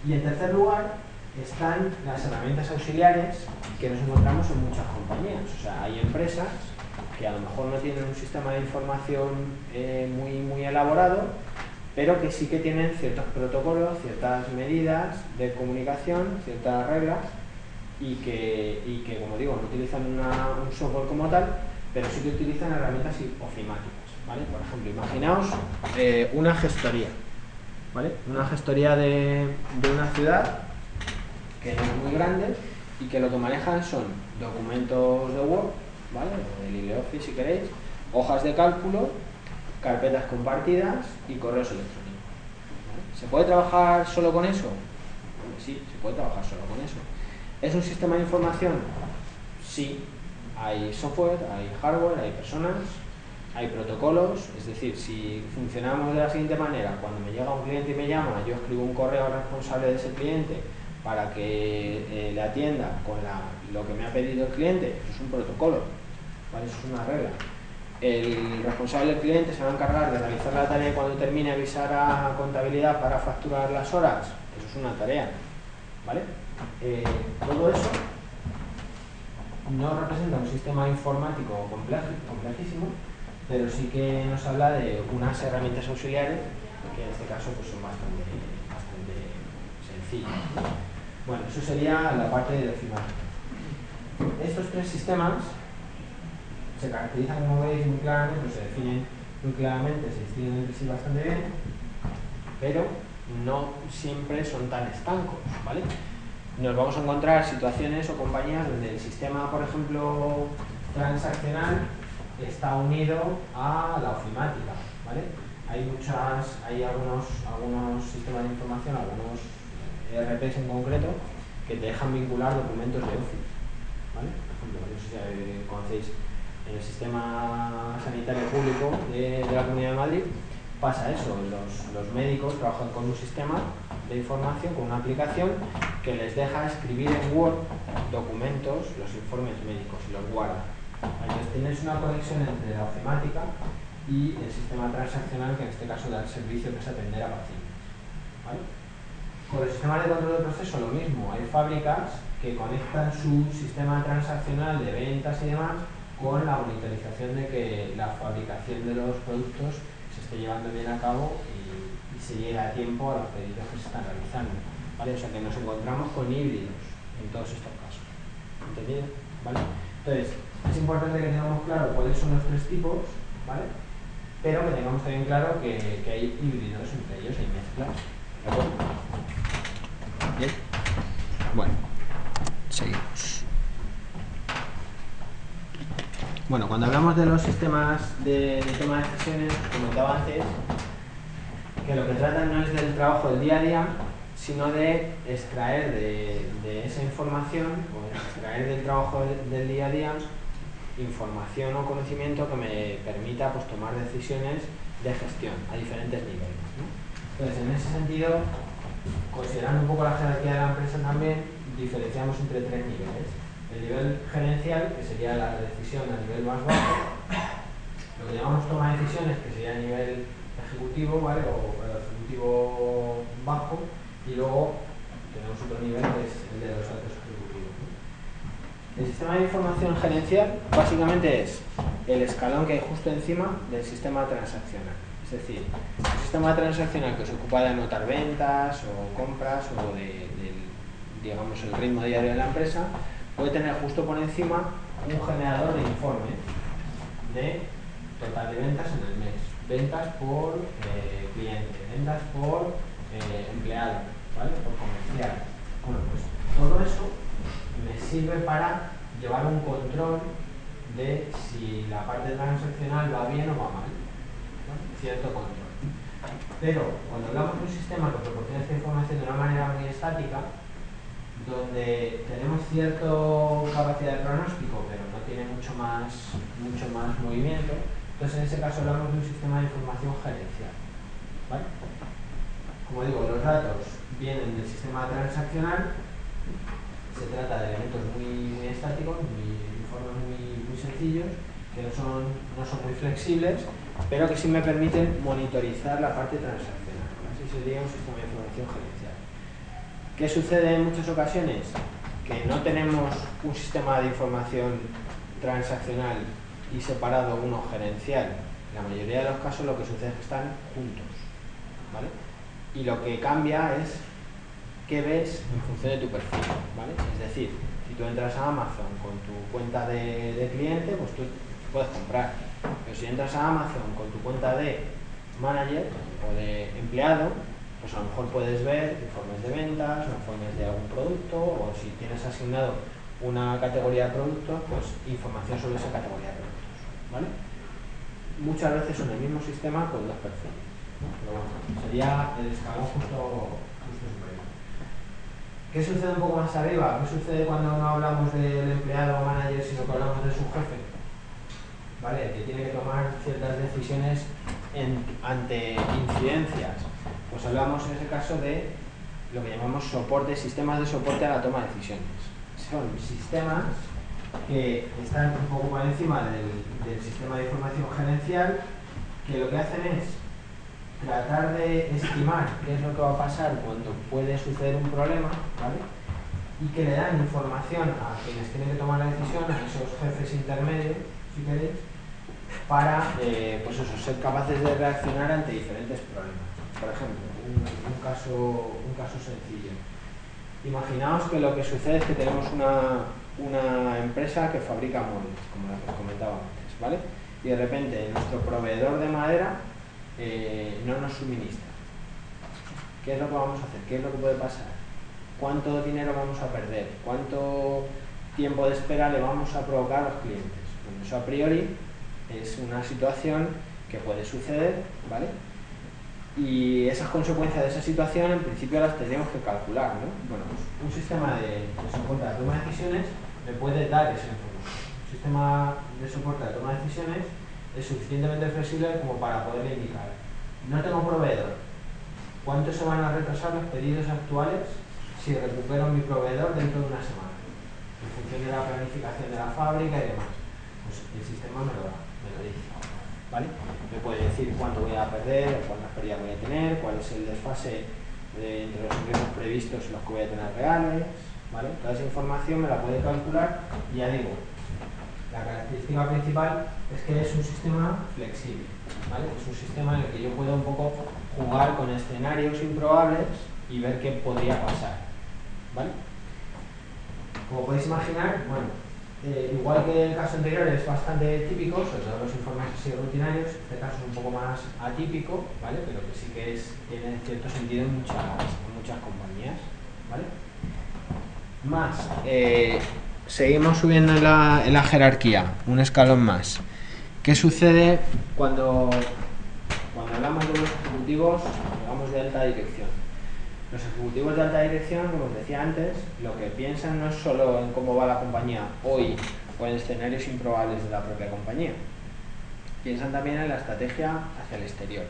Y en tercer lugar están las herramientas auxiliares que nos encontramos en muchas compañías. O sea, hay empresas que a lo mejor no tienen un sistema de información muy elaborado, pero que sí que tienen ciertos protocolos, ciertas medidas de comunicación, ciertas reglas, y que como digo, no utilizan un software como tal, pero sí que utilizan herramientas ofimáticas, ¿vale? Por ejemplo, imaginaos una gestoría, ¿vale? Una gestoría de una ciudad que no es muy grande y que lo que manejan son documentos de Word, ¿vale? O de LibreOffice si queréis, hojas de cálculo, carpetas compartidas y correos electrónicos, ¿vale? ¿Se puede trabajar solo con eso? Sí, se puede trabajar solo con eso. ¿Es un sistema de información? Sí. Hay software, hay hardware, hay personas, hay protocolos. Es decir, si funcionamos de la siguiente manera, cuando me llega un cliente y me llama, yo escribo un correo al responsable de ese cliente para que le atienda con lo que me ha pedido el cliente. Eso es un protocolo, ¿vale? Eso es una regla. El responsable del cliente se va a encargar de realizar la tarea y cuando termine avisar a contabilidad para facturar las horas. Eso es una tarea, ¿vale? Todo eso no representa un sistema informático complejísimo, pero sí que nos habla de unas herramientas auxiliares que en este caso pues son bastante sencillos. Bueno, eso sería la parte de ofimática. Estos tres sistemas se caracterizan, como veis, muy claramente, o se definen muy claramente, se distinguen entre sí bastante bien, pero no siempre son tan estancos, ¿vale? Nos vamos a encontrar situaciones o compañías donde el sistema, por ejemplo, transaccional está unido a la ofimática, ¿vale? Hay algunos sistemas de información, algunos ERPs en concreto, que te dejan vincular documentos de Office, ¿vale? Por ejemplo, no sé si conocéis, en el sistema sanitario público de la Comunidad de Madrid pasa eso, los médicos trabajan con un sistema de información, con una aplicación que les deja escribir en Word documentos, los informes médicos, y los guarda. Entonces tienes una conexión entre la ofimática y el sistema transaccional, que en este caso da el servicio que es atender a pacientes, ¿vale? Con los sistemas de control de proceso lo mismo, hay fábricas que conectan su sistema transaccional de ventas y demás con la monitorización de que la fabricación de los productos se esté llevando bien a cabo y se llegue a tiempo a los pedidos que se están realizando, ¿vale? O sea que nos encontramos con híbridos en todos estos casos, ¿entendido? ¿Vale? Entonces, es importante que tengamos claro cuáles son los tres tipos, ¿vale? Pero que tengamos también claro que hay híbridos entre ellos, hay mezclas, ¿de acuerdo? Bien. Bueno, seguimos. Bueno, cuando hablamos de los sistemas de toma de decisiones, os comentaba antes que lo que tratan no es del trabajo del día a día, sino de extraer de esa información, o extraer del trabajo del día a día, información o conocimiento que me permita pues, tomar decisiones de gestión a diferentes niveles, ¿no? Entonces, en ese sentido, considerando un poco la jerarquía de la empresa también, diferenciamos entre tres niveles. El nivel gerencial, que sería la decisión a nivel más bajo, lo que llamamos toma de decisiones, que sería a nivel ejecutivo, ¿vale? O ejecutivo bajo, y luego tenemos otro nivel que es el de los altos ejecutivos, ¿no? El sistema de información gerencial básicamente es el escalón que hay justo encima del sistema transaccional. Es decir, un sistema transaccional que se ocupa de anotar ventas o compras o digamos, el ritmo diario de la empresa, puede tener justo por encima un generador de informes de total de ventas en el mes, ventas por cliente, ventas por empleado, ¿vale? Por comercial. Bueno, pues todo eso me sirve para llevar un control de si la parte transaccional va bien o va mal, ¿no? Cierto control. Pero cuando hablamos de un sistema que proporciona esta información de una manera muy estática, donde tenemos cierta capacidad de pronóstico, pero no tiene mucho más movimiento, entonces en ese caso hablamos de un sistema de información gerencial, ¿vale? Como digo, los datos vienen del sistema transaccional, se trata de elementos muy estáticos, informes muy sencillos, que no son muy flexibles, pero que sí me permiten monitorizar la parte transaccional. Así sería un sistema de información gerencial. ¿Qué sucede en muchas ocasiones? Que no tenemos un sistema de información transaccional y separado uno gerencial. En la mayoría de los casos lo que sucede es que están juntos, ¿vale? Y lo que cambia es qué ves en función de tu perfil, ¿vale? Es decir, si tú entras a Amazon con tu cuenta de cliente, pues tú puedes comprar. Pero si entras a Amazon con tu cuenta de manager o de empleado, pues a lo mejor puedes ver informes de ventas, o informes de algún producto, o si tienes asignado una categoría de productos, pues información sobre esa categoría de productos, ¿vale? Muchas veces son el mismo sistema con dos perfiles, ¿no? Pero bueno, sería el escalón justo superior. ¿Qué sucede un poco más arriba? ¿Qué sucede cuando no hablamos del empleado o manager, sino que hablamos de su jefe? ¿Vale? Que tiene que tomar ciertas decisiones ante incidencias. Pues hablamos en ese caso de lo que llamamos soporte, sistemas de soporte a la toma de decisiones. Son sistemas que están un poco por encima del sistema de información gerencial, que lo que hacen es tratar de estimar qué es lo que va a pasar cuando puede suceder un problema, ¿vale? Y que le dan información a quienes tienen que tomar la decisión, a esos jefes intermedios, si queréis, para pues eso, ser capaces de reaccionar ante diferentes problemas. Por ejemplo, un caso sencillo. Imaginaos que lo que sucede es que tenemos una empresa que fabrica móviles, como la que os comentaba antes, ¿vale? Y de repente nuestro proveedor de madera no nos suministra. ¿Qué es lo que vamos a hacer? ¿Qué es lo que puede pasar? ¿Cuánto dinero vamos a perder? ¿Cuánto tiempo de espera le vamos a provocar a los clientes? Bueno, eso a priori es una situación que puede suceder, ¿vale? Y esas consecuencias de esa situación en principio las tendríamos que calcular, ¿no? Bueno, pues un sistema de soporte de toma de decisiones me puede dar esa información. Un sistema de soporte de toma de decisiones es suficientemente flexible como para poderle indicar: no tengo proveedor, ¿cuánto se van a retrasar los pedidos actuales si recupero mi proveedor dentro de una semana? En función de la planificación de la fábrica y demás. Pues el sistema me lo dice, ¿vale? Me puede decir cuánto voy a perder, cuántas pérdidas voy a tener, cuál es el desfase entre los ingresos previstos y los que voy a tener reales, ¿vale? Toda esa información me la puede calcular y ya digo, la característica principal es que es un sistema flexible, ¿vale? Es un sistema en el que yo puedo un poco jugar con escenarios improbables y ver qué podría pasar, ¿vale? Como podéis imaginar, bueno, igual que el caso anterior es bastante típico, sobre todo los informes así rutinarios, este caso es un poco más atípico, ¿vale? Pero que sí que tiene cierto sentido en muchas compañías, ¿vale? Más, seguimos subiendo en la jerarquía, un escalón más. ¿Qué sucede cuando hablamos de los ejecutivos, hablamos de alta dirección? Los ejecutivos de alta dirección, como os decía antes, lo que piensan no es solo en cómo va la compañía hoy o en escenarios improbables de la propia compañía. Piensan también en la estrategia hacia el exterior.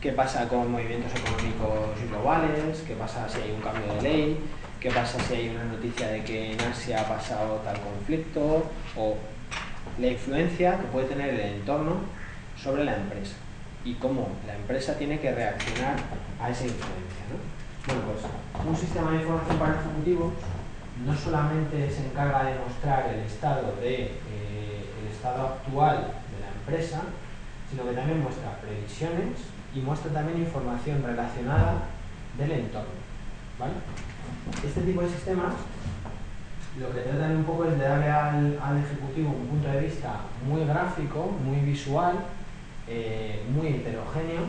¿Qué pasa con movimientos económicos globales? ¿Qué pasa si hay un cambio de ley? ¿Qué pasa si hay una noticia de que en Asia ha pasado tal conflicto? O la influencia que puede tener el entorno sobre la empresa y cómo la empresa tiene que reaccionar a esa influencia, ¿no? Bueno, pues un sistema de información para ejecutivos no solamente se encarga de mostrar el estado actual de la empresa, sino que también muestra previsiones y muestra también información relacionada del entorno, ¿vale? Este tipo de sistemas lo que tratan un poco es de darle al ejecutivo un punto de vista muy gráfico, muy visual, muy heterogéneo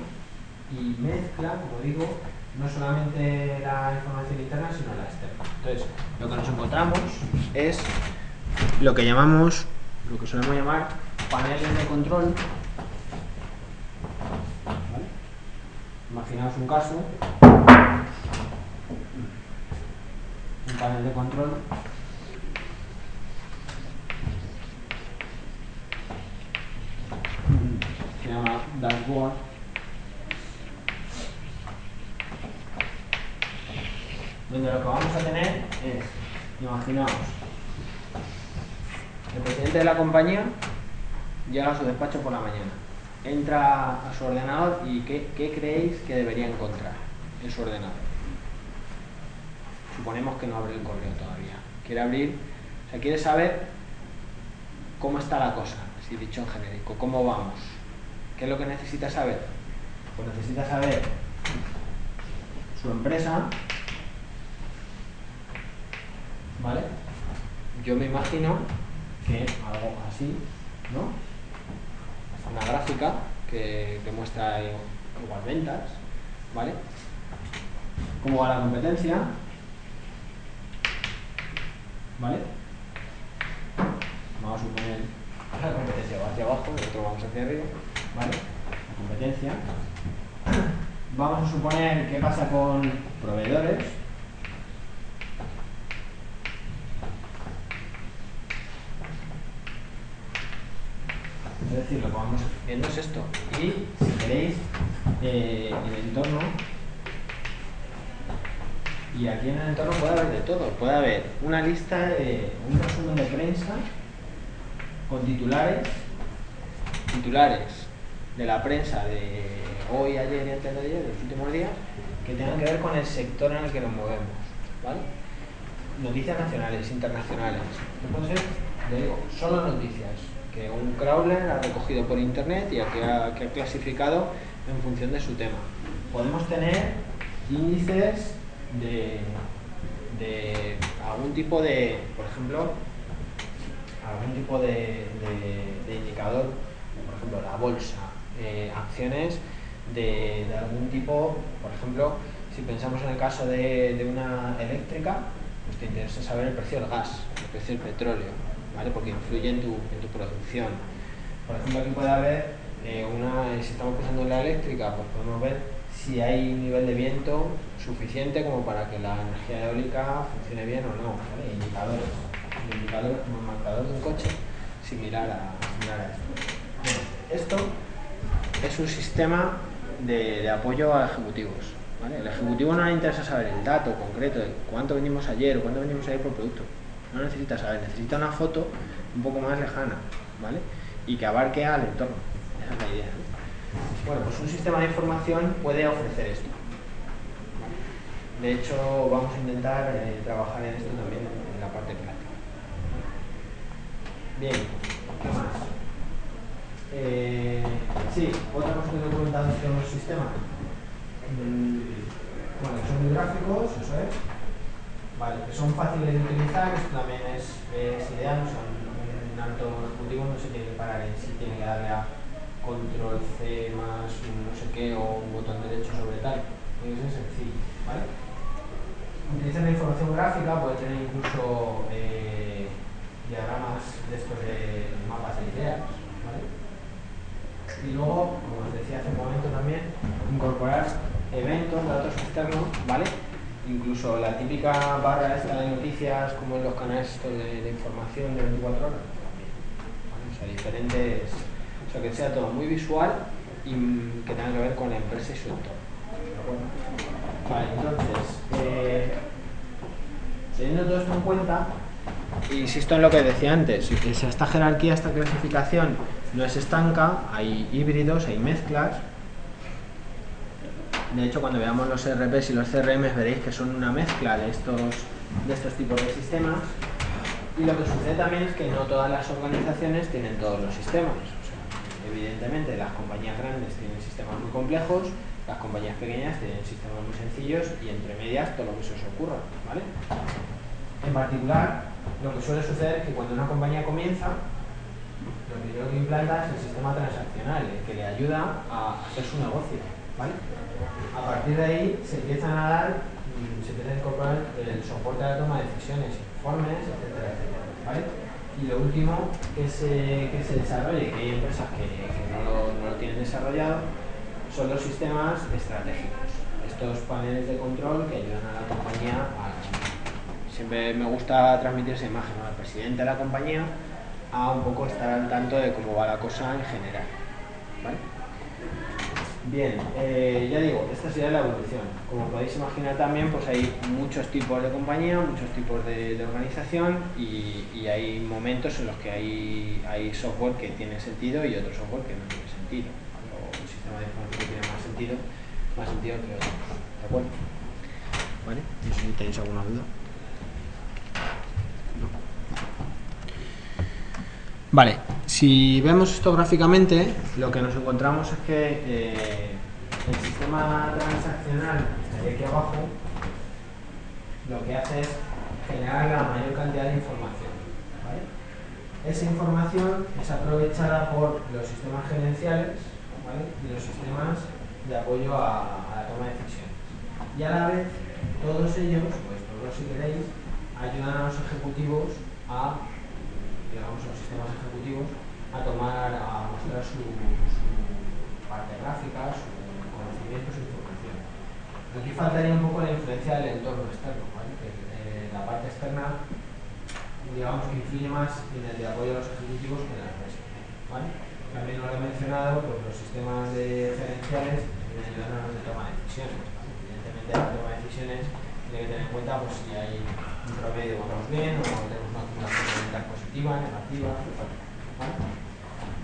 y mezcla, como digo, no solamente la información interna, sino la externa. Entonces, lo que nos encontramos es lo que solemos llamar paneles de control, ¿vale? Imaginaos un caso, un panel de control se llama dashboard. Donde lo que vamos a tener es, imaginaos, el presidente de la compañía llega a su despacho por la mañana, entra a su ordenador y ¿qué creéis que debería encontrar en su ordenador? Suponemos que no abre el correo todavía. Quiere saber cómo está la cosa, así dicho en genérico, cómo vamos. ¿Qué es lo que necesita saber? Pues necesita saber su empresa, ¿vale? Yo me imagino que algo así, ¿no? Una gráfica que muestra igual ventas, ¿vale? ¿Cómo va la competencia? ¿Vale? Vamos a suponer la competencia va hacia abajo, nosotros vamos hacia arriba, ¿vale? La competencia. Vamos a suponer qué pasa con proveedores. Es decir, lo que vamos viendo es esto. Y, si queréis, el entorno. Y aquí en el entorno puede haber de todo. Puede haber una lista un resumen de prensa con titulares de la prensa de hoy, ayer y antes de ayer, de los últimos días, que tengan que ver con el sector en el que nos movemos, ¿vale? Noticias nacionales, internacionales. No puede ser, le digo, solo noticias que un crawler ha recogido por internet y que ha clasificado en función de su tema. Podemos tener índices de algún tipo de, por ejemplo, algún tipo de indicador, por ejemplo la bolsa, acciones de algún tipo, por ejemplo, si pensamos en el caso de una eléctrica, pues te interesa saber el precio del gas, el precio del petróleo, ¿vale? Porque influye en tu producción. Por ejemplo, aquí puede haber si estamos pensando en la eléctrica, pues podemos ver si hay un nivel de viento suficiente como para que la energía eólica funcione bien o no, ¿vale? Indicadores. El indicador como el marcador de un coche, similar a esto. Bueno, esto es un sistema de apoyo a ejecutivos, ¿vale? El ejecutivo no le interesa saber el dato concreto de cuánto vendimos ayer o cuánto vendimos ayer por producto. No necesita saber, necesita una foto un poco más lejana, ¿vale? Y que abarque al entorno. Esa es la idea, ¿no? Bueno, pues un sistema de información puede ofrecer esto. De hecho, vamos a intentar trabajar en esto también en la parte práctica. Bien, ¿qué más? Sí, otra cosa que he comentado sobre los sistemas. Bueno, son muy gráficos, eso es. Vale, que son fáciles de utilizar, esto también es ideal, no son un alto ejecutivo, no se tiene que parar en sí, tiene que darle a control C más un no sé qué o un botón derecho sobre tal. Tiene que ser sencillo, ¿vale? Utilizar la información gráfica, puede tener incluso diagramas de estos de mapas de ideas, ¿vale? Y luego, como os decía hace un momento también, incorporar eventos, datos externos, ¿vale? Incluso la típica barra esta de noticias, como en los canales estos de información de 24 horas, también, ¿vale? O sea, diferentes, o sea, que sea todo muy visual y que tenga que ver con la empresa y su entorno. Vale, entonces, teniendo todo esto en cuenta, insisto en lo que decía antes, esta jerarquía, esta clasificación no es estanca, hay híbridos, hay mezclas. De hecho, cuando veamos los ERPs y los CRMs veréis que son una mezcla de estos tipos de sistemas. Y lo que sucede también es que no todas las organizaciones tienen todos los sistemas. O sea, evidentemente, las compañías grandes tienen sistemas muy complejos, las compañías pequeñas tienen sistemas muy sencillos y entre medias todo lo que se os ocurra, ¿vale? En particular, lo que suele suceder es que cuando una compañía comienza, lo primero que implanta es el sistema transaccional, el que le ayuda a hacer su negocio, ¿vale? A partir de ahí se empieza a incorporar el soporte a la toma de decisiones, informes, etcétera, etcétera, ¿vale? Y lo último que se desarrolle, que hay empresas que no lo tienen desarrollado, son los sistemas estratégicos. Estos paneles de control que ayudan a la compañía siempre me gusta transmitir esa imagen, ¿no? Al presidente de la compañía a un poco estar al tanto de cómo va la cosa en general, ¿vale? Bien, ya digo, esta sería la evolución. Como podéis imaginar también, pues hay muchos tipos de compañía, muchos tipos de organización y hay momentos en los que hay software que tiene sentido y otro software que no tiene sentido. O un sistema de información que tiene más sentido que otros. ¿De acuerdo? ¿Vale? No sé si tenéis alguna duda. No. Vale, si vemos esto gráficamente, lo que nos encontramos es que el sistema transaccional que estaría aquí abajo lo que hace es generar la mayor cantidad de información, ¿vale? Esa información es aprovechada por los sistemas gerenciales, ¿vale? Y los sistemas de apoyo a la toma de decisiones. Y a la vez, todos ellos, pues todos si queréis, ayudan a los ejecutivos digamos, los sistemas ejecutivos a mostrar su parte gráfica, su conocimiento, su información. Aquí faltaría un poco la influencia del entorno externo, ¿vale? Que la parte externa, digamos, que influye más en el de apoyo a los ejecutivos que en la empresa, ¿vale? También lo he mencionado, pues los sistemas gerenciales ayudan a los de toma de decisiones, ¿vale? Evidentemente la toma de decisiones tiene que tener en cuenta pues si hay un promedio vamos bien o tenemos una acumulación de ventas positiva, negativa, ¿vale?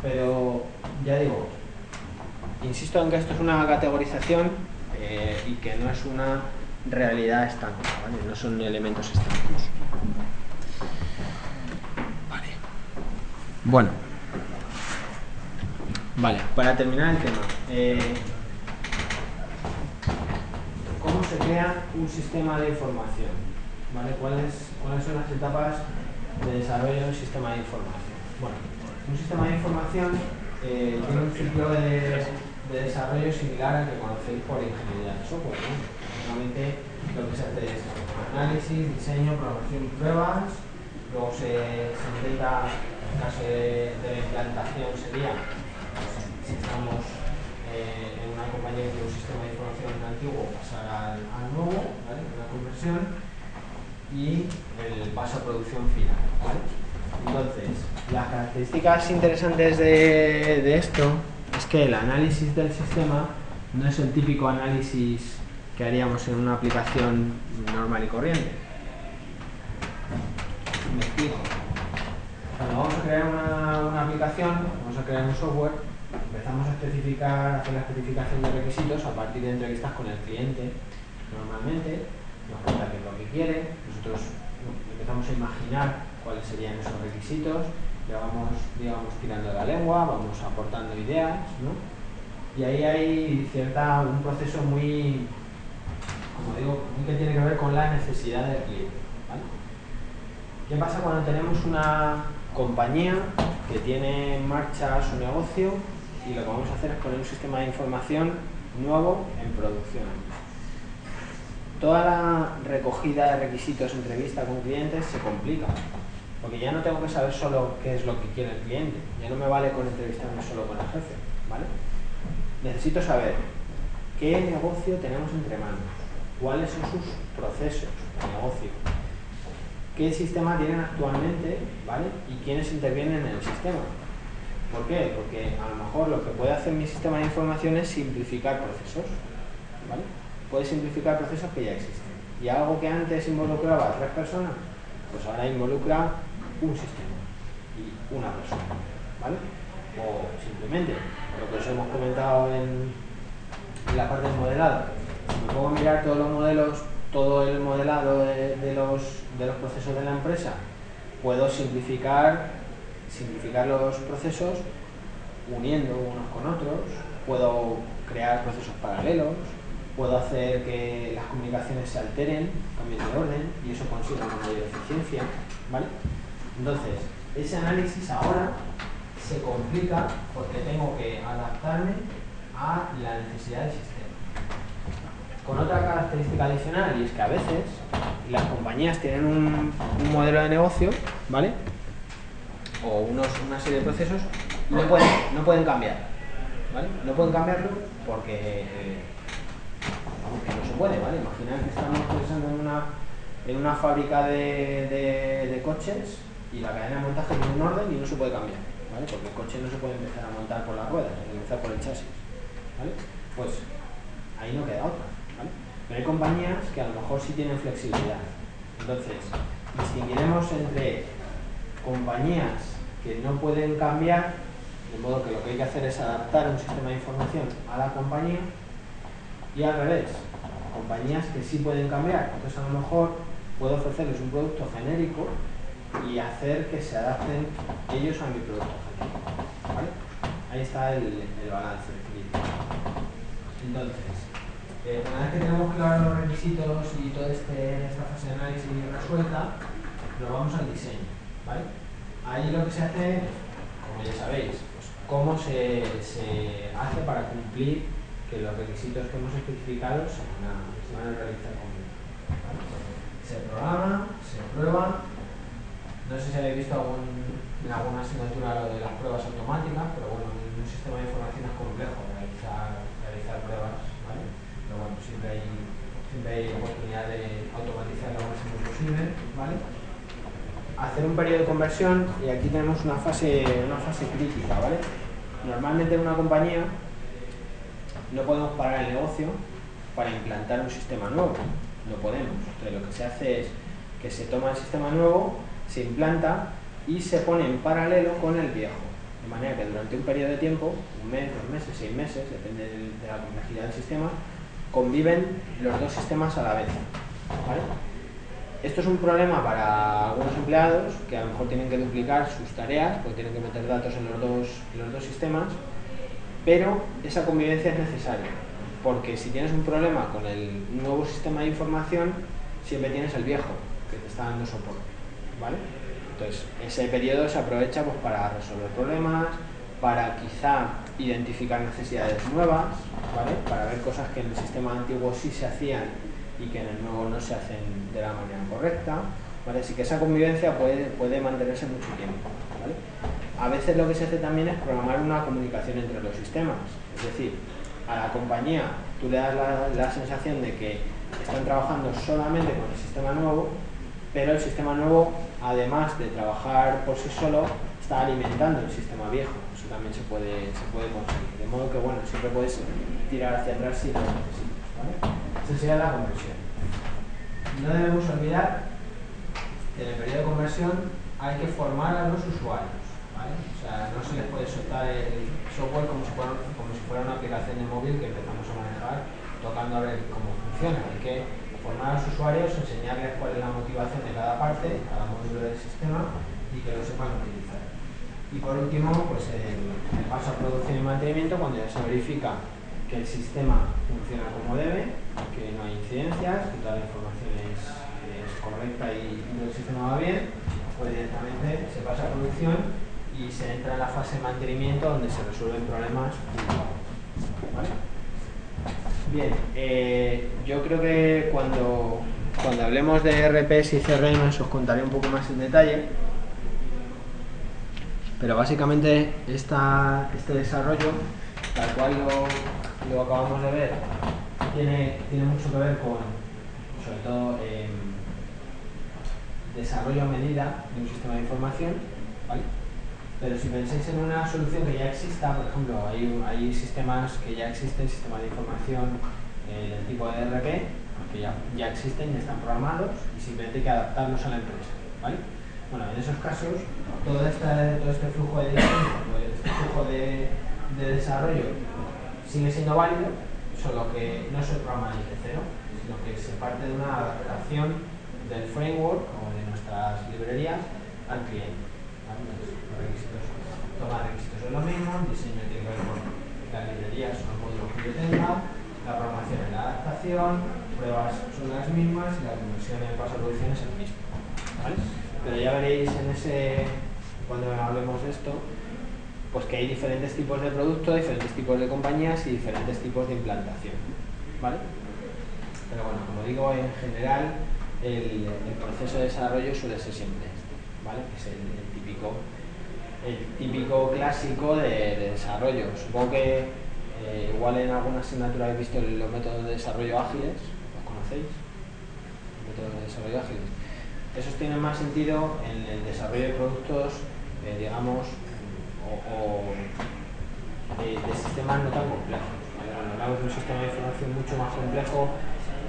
Pero ya digo, insisto en que esto es una categorización y que no es una realidad estándar, ¿vale? No son elementos estándicos. Vale. Bueno. Vale, para terminar el tema, ¿cómo se crea un sistema de información? ¿Vale? ¿Cuáles son las etapas de desarrollo de un sistema de información? Bueno, un sistema de información tiene un ciclo de desarrollo similar al que conocéis por ingeniería de software, ¿no? Normalmente lo que se hace es análisis, diseño, programación y pruebas. Luego se intenta, en caso de la implantación sería, si estamos en una compañía que tiene un sistema de información antiguo, pasar al nuevo, ¿vale? Una conversión y el paso a producción final, ¿vale? Entonces, las características interesantes de esto es que el análisis del sistema no es el típico análisis que haríamos en una aplicación normal y corriente. Me explico. Cuando vamos a crear una aplicación, vamos a crear un software, empezamos a hacer la especificación de requisitos a partir de entrevistas con el cliente. Normalmente nos cuenta qué es lo que quiere, nosotros empezamos a imaginar cuáles serían esos requisitos, ya vamos, digamos, tirando de la lengua, vamos aportando ideas, ¿no? Y ahí hay un proceso muy, como digo, que tiene que ver con la necesidad del cliente, ¿vale? ¿Qué pasa cuando tenemos una compañía que tiene en marcha su negocio y lo que vamos a hacer es poner un sistema de información nuevo en producción? Toda la recogida de requisitos, entrevista con clientes se complica, porque ya no tengo que saber solo qué es lo que quiere el cliente, ya no me vale con entrevistarme solo con el jefe, ¿vale? Necesito saber qué negocio tenemos entre manos, cuáles son sus procesos de negocio, qué sistema tienen actualmente, ¿vale? Y quiénes intervienen en el sistema. ¿Por qué? Porque a lo mejor lo que puede hacer mi sistema de información es simplificar procesos, ¿vale? Puede simplificar procesos que ya existen. Y algo que antes involucraba a 3 personas, pues ahora involucra un sistema y una persona, ¿vale? O simplemente, lo que os hemos comentado en la parte del modelado, si me pongo a mirar todos los modelos, todo el modelado de los procesos de la empresa, puedo simplificar los procesos uniendo unos con otros, puedo crear procesos paralelos, puedo hacer que las comunicaciones se alteren, cambien de orden, y eso consigue una mayor eficiencia, ¿vale? Entonces, ese análisis ahora se complica porque tengo que adaptarme a la necesidad del sistema. Con otra característica adicional, y es que a veces las compañías tienen un modelo de negocio, ¿vale? O una serie de procesos, y no pueden cambiar, ¿vale? No pueden cambiarlo porque que no se puede, ¿vale? Imaginad que estamos pensando en una fábrica de coches y la cadena de montaje tiene un orden y no se puede cambiar, ¿vale? Porque el coche no se puede empezar a montar por las ruedas, hay que empezar por el chasis, ¿vale? Pues ahí no queda otra, ¿vale? Pero hay compañías que a lo mejor sí tienen flexibilidad. Entonces, distinguiremos entre compañías que no pueden cambiar, de modo que lo que hay que hacer es adaptar un sistema de información a la compañía, y al revés, compañías que sí pueden cambiar. Entonces a lo mejor puedo ofrecerles un producto genérico y hacer que se adapten ellos a mi producto genérico, ¿vale? Ahí está el balance, el equilibrio. Entonces, una vez que tenemos claros los requisitos y toda esta fase de análisis resuelta, nos vamos al diseño, ¿vale? Ahí lo que se hace, como ya sabéis, pues cómo se hace para cumplir que los requisitos que hemos especificado se van a realizar conmigo, ¿vale? Se programa, se prueba. No sé si habéis visto en alguna asignatura lo de las pruebas automáticas, pero bueno, en un sistema de información es complejo realizar pruebas, ¿vale? Pero bueno, siempre hay oportunidad de automatizar lo máximo posible, ¿vale? Hacer un periodo de conversión, y aquí tenemos una fase crítica, ¿vale? Normalmente en una compañía no podemos parar el negocio para implantar un sistema nuevo, no podemos. Entonces lo que se hace es que se toma el sistema nuevo, se implanta y se pone en paralelo con el viejo, de manera que durante un periodo de tiempo, 1 mes, 2 meses, 6 meses, depende de la complejidad del sistema, conviven los dos sistemas a la vez, ¿vale? Esto es un problema para algunos empleados que a lo mejor tienen que duplicar sus tareas porque tienen que meter datos en los dos sistemas, pero esa convivencia es necesaria, porque si tienes un problema con el nuevo sistema de información, siempre tienes el viejo que te está dando soporte, ¿vale? Entonces, ese periodo se aprovecha pues, para resolver problemas, para quizá identificar necesidades nuevas, ¿vale? Para ver cosas que en el sistema antiguo sí se hacían y que en el nuevo no se hacen de la manera correcta, ¿vale? Así que esa convivencia puede mantenerse mucho tiempo, ¿vale? A veces lo que se hace también es programar una comunicación entre los sistemas, es decir, a la compañía tú le das la sensación de que están trabajando solamente con el sistema nuevo, pero el sistema nuevo, además de trabajar por sí solo, está alimentando el sistema viejo. Eso también se puede conseguir. De modo que, bueno, siempre puedes tirar hacia atrás si lo necesitas, ¿vale? Esa sería la conversión. No debemos olvidar que en el periodo de conversión hay que formar a los usuarios, ¿vale? O sea, no se les puede soltar el software como si fuera una aplicación de móvil que empezamos a manejar tocando a ver cómo funciona. Hay que formar a los usuarios, enseñarles cuál es la motivación de cada parte, cada módulo del sistema y que lo sepan utilizar. Y por último, pues el paso a producción y mantenimiento, cuando ya se verifica que el sistema funciona como debe, que no hay incidencias, que toda la información es correcta y el sistema va bien, pues directamente se pasa a producción y se entra en la fase de mantenimiento donde se resuelven problemas puntuales, ¿vale? Bien, yo creo que cuando hablemos de RPs y CRM os contaré un poco más en detalle, pero básicamente este desarrollo, tal cual lo acabamos de ver, tiene mucho que ver con, sobre todo, desarrollo a medida de un sistema de información, ¿vale? Pero si pensáis en una solución que ya exista, por ejemplo, hay sistemas que ya existen, sistemas de información del tipo de ERP, que ya existen, ya están programados y simplemente hay que adaptarlos a la empresa, ¿vale? Bueno, en esos casos, todo este flujo de diseño, este flujo de desarrollo sigue siendo válido, solo que no se programa desde cero, sino que se parte de una adaptación del framework o de nuestras librerías al cliente, ¿vale? Los requisitos, toma de requisitos es lo mismo, el diseño tiene que ver con las librerías o los módulos que yo tenga, la programación es la adaptación, pruebas son las mismas y la conversión en el paso a producción es el mismo, ¿vale? Pero ya veréis cuando hablemos de esto, pues que hay diferentes tipos de productos, diferentes tipos de compañías y diferentes tipos de implantación, ¿vale? Pero bueno, como digo, en general el proceso de desarrollo suele ser siempre este, ¿vale? Que es el típico clásico de desarrollo. Supongo que igual en alguna asignatura habéis visto los métodos de desarrollo ágiles, ¿los conocéis? Los métodos de desarrollo ágiles. Esos tienen más sentido en el desarrollo de productos, digamos, de sistemas no tan complejos, ¿vale? Cuando hablamos de un sistema de información mucho más complejo,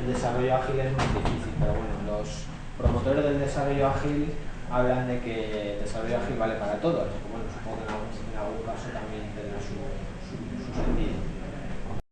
el desarrollo ágil es más difícil, pero bueno, los promotores del desarrollo ágil hablan de que el desarrollo ágil vale para todo, así que bueno, supongo que en algún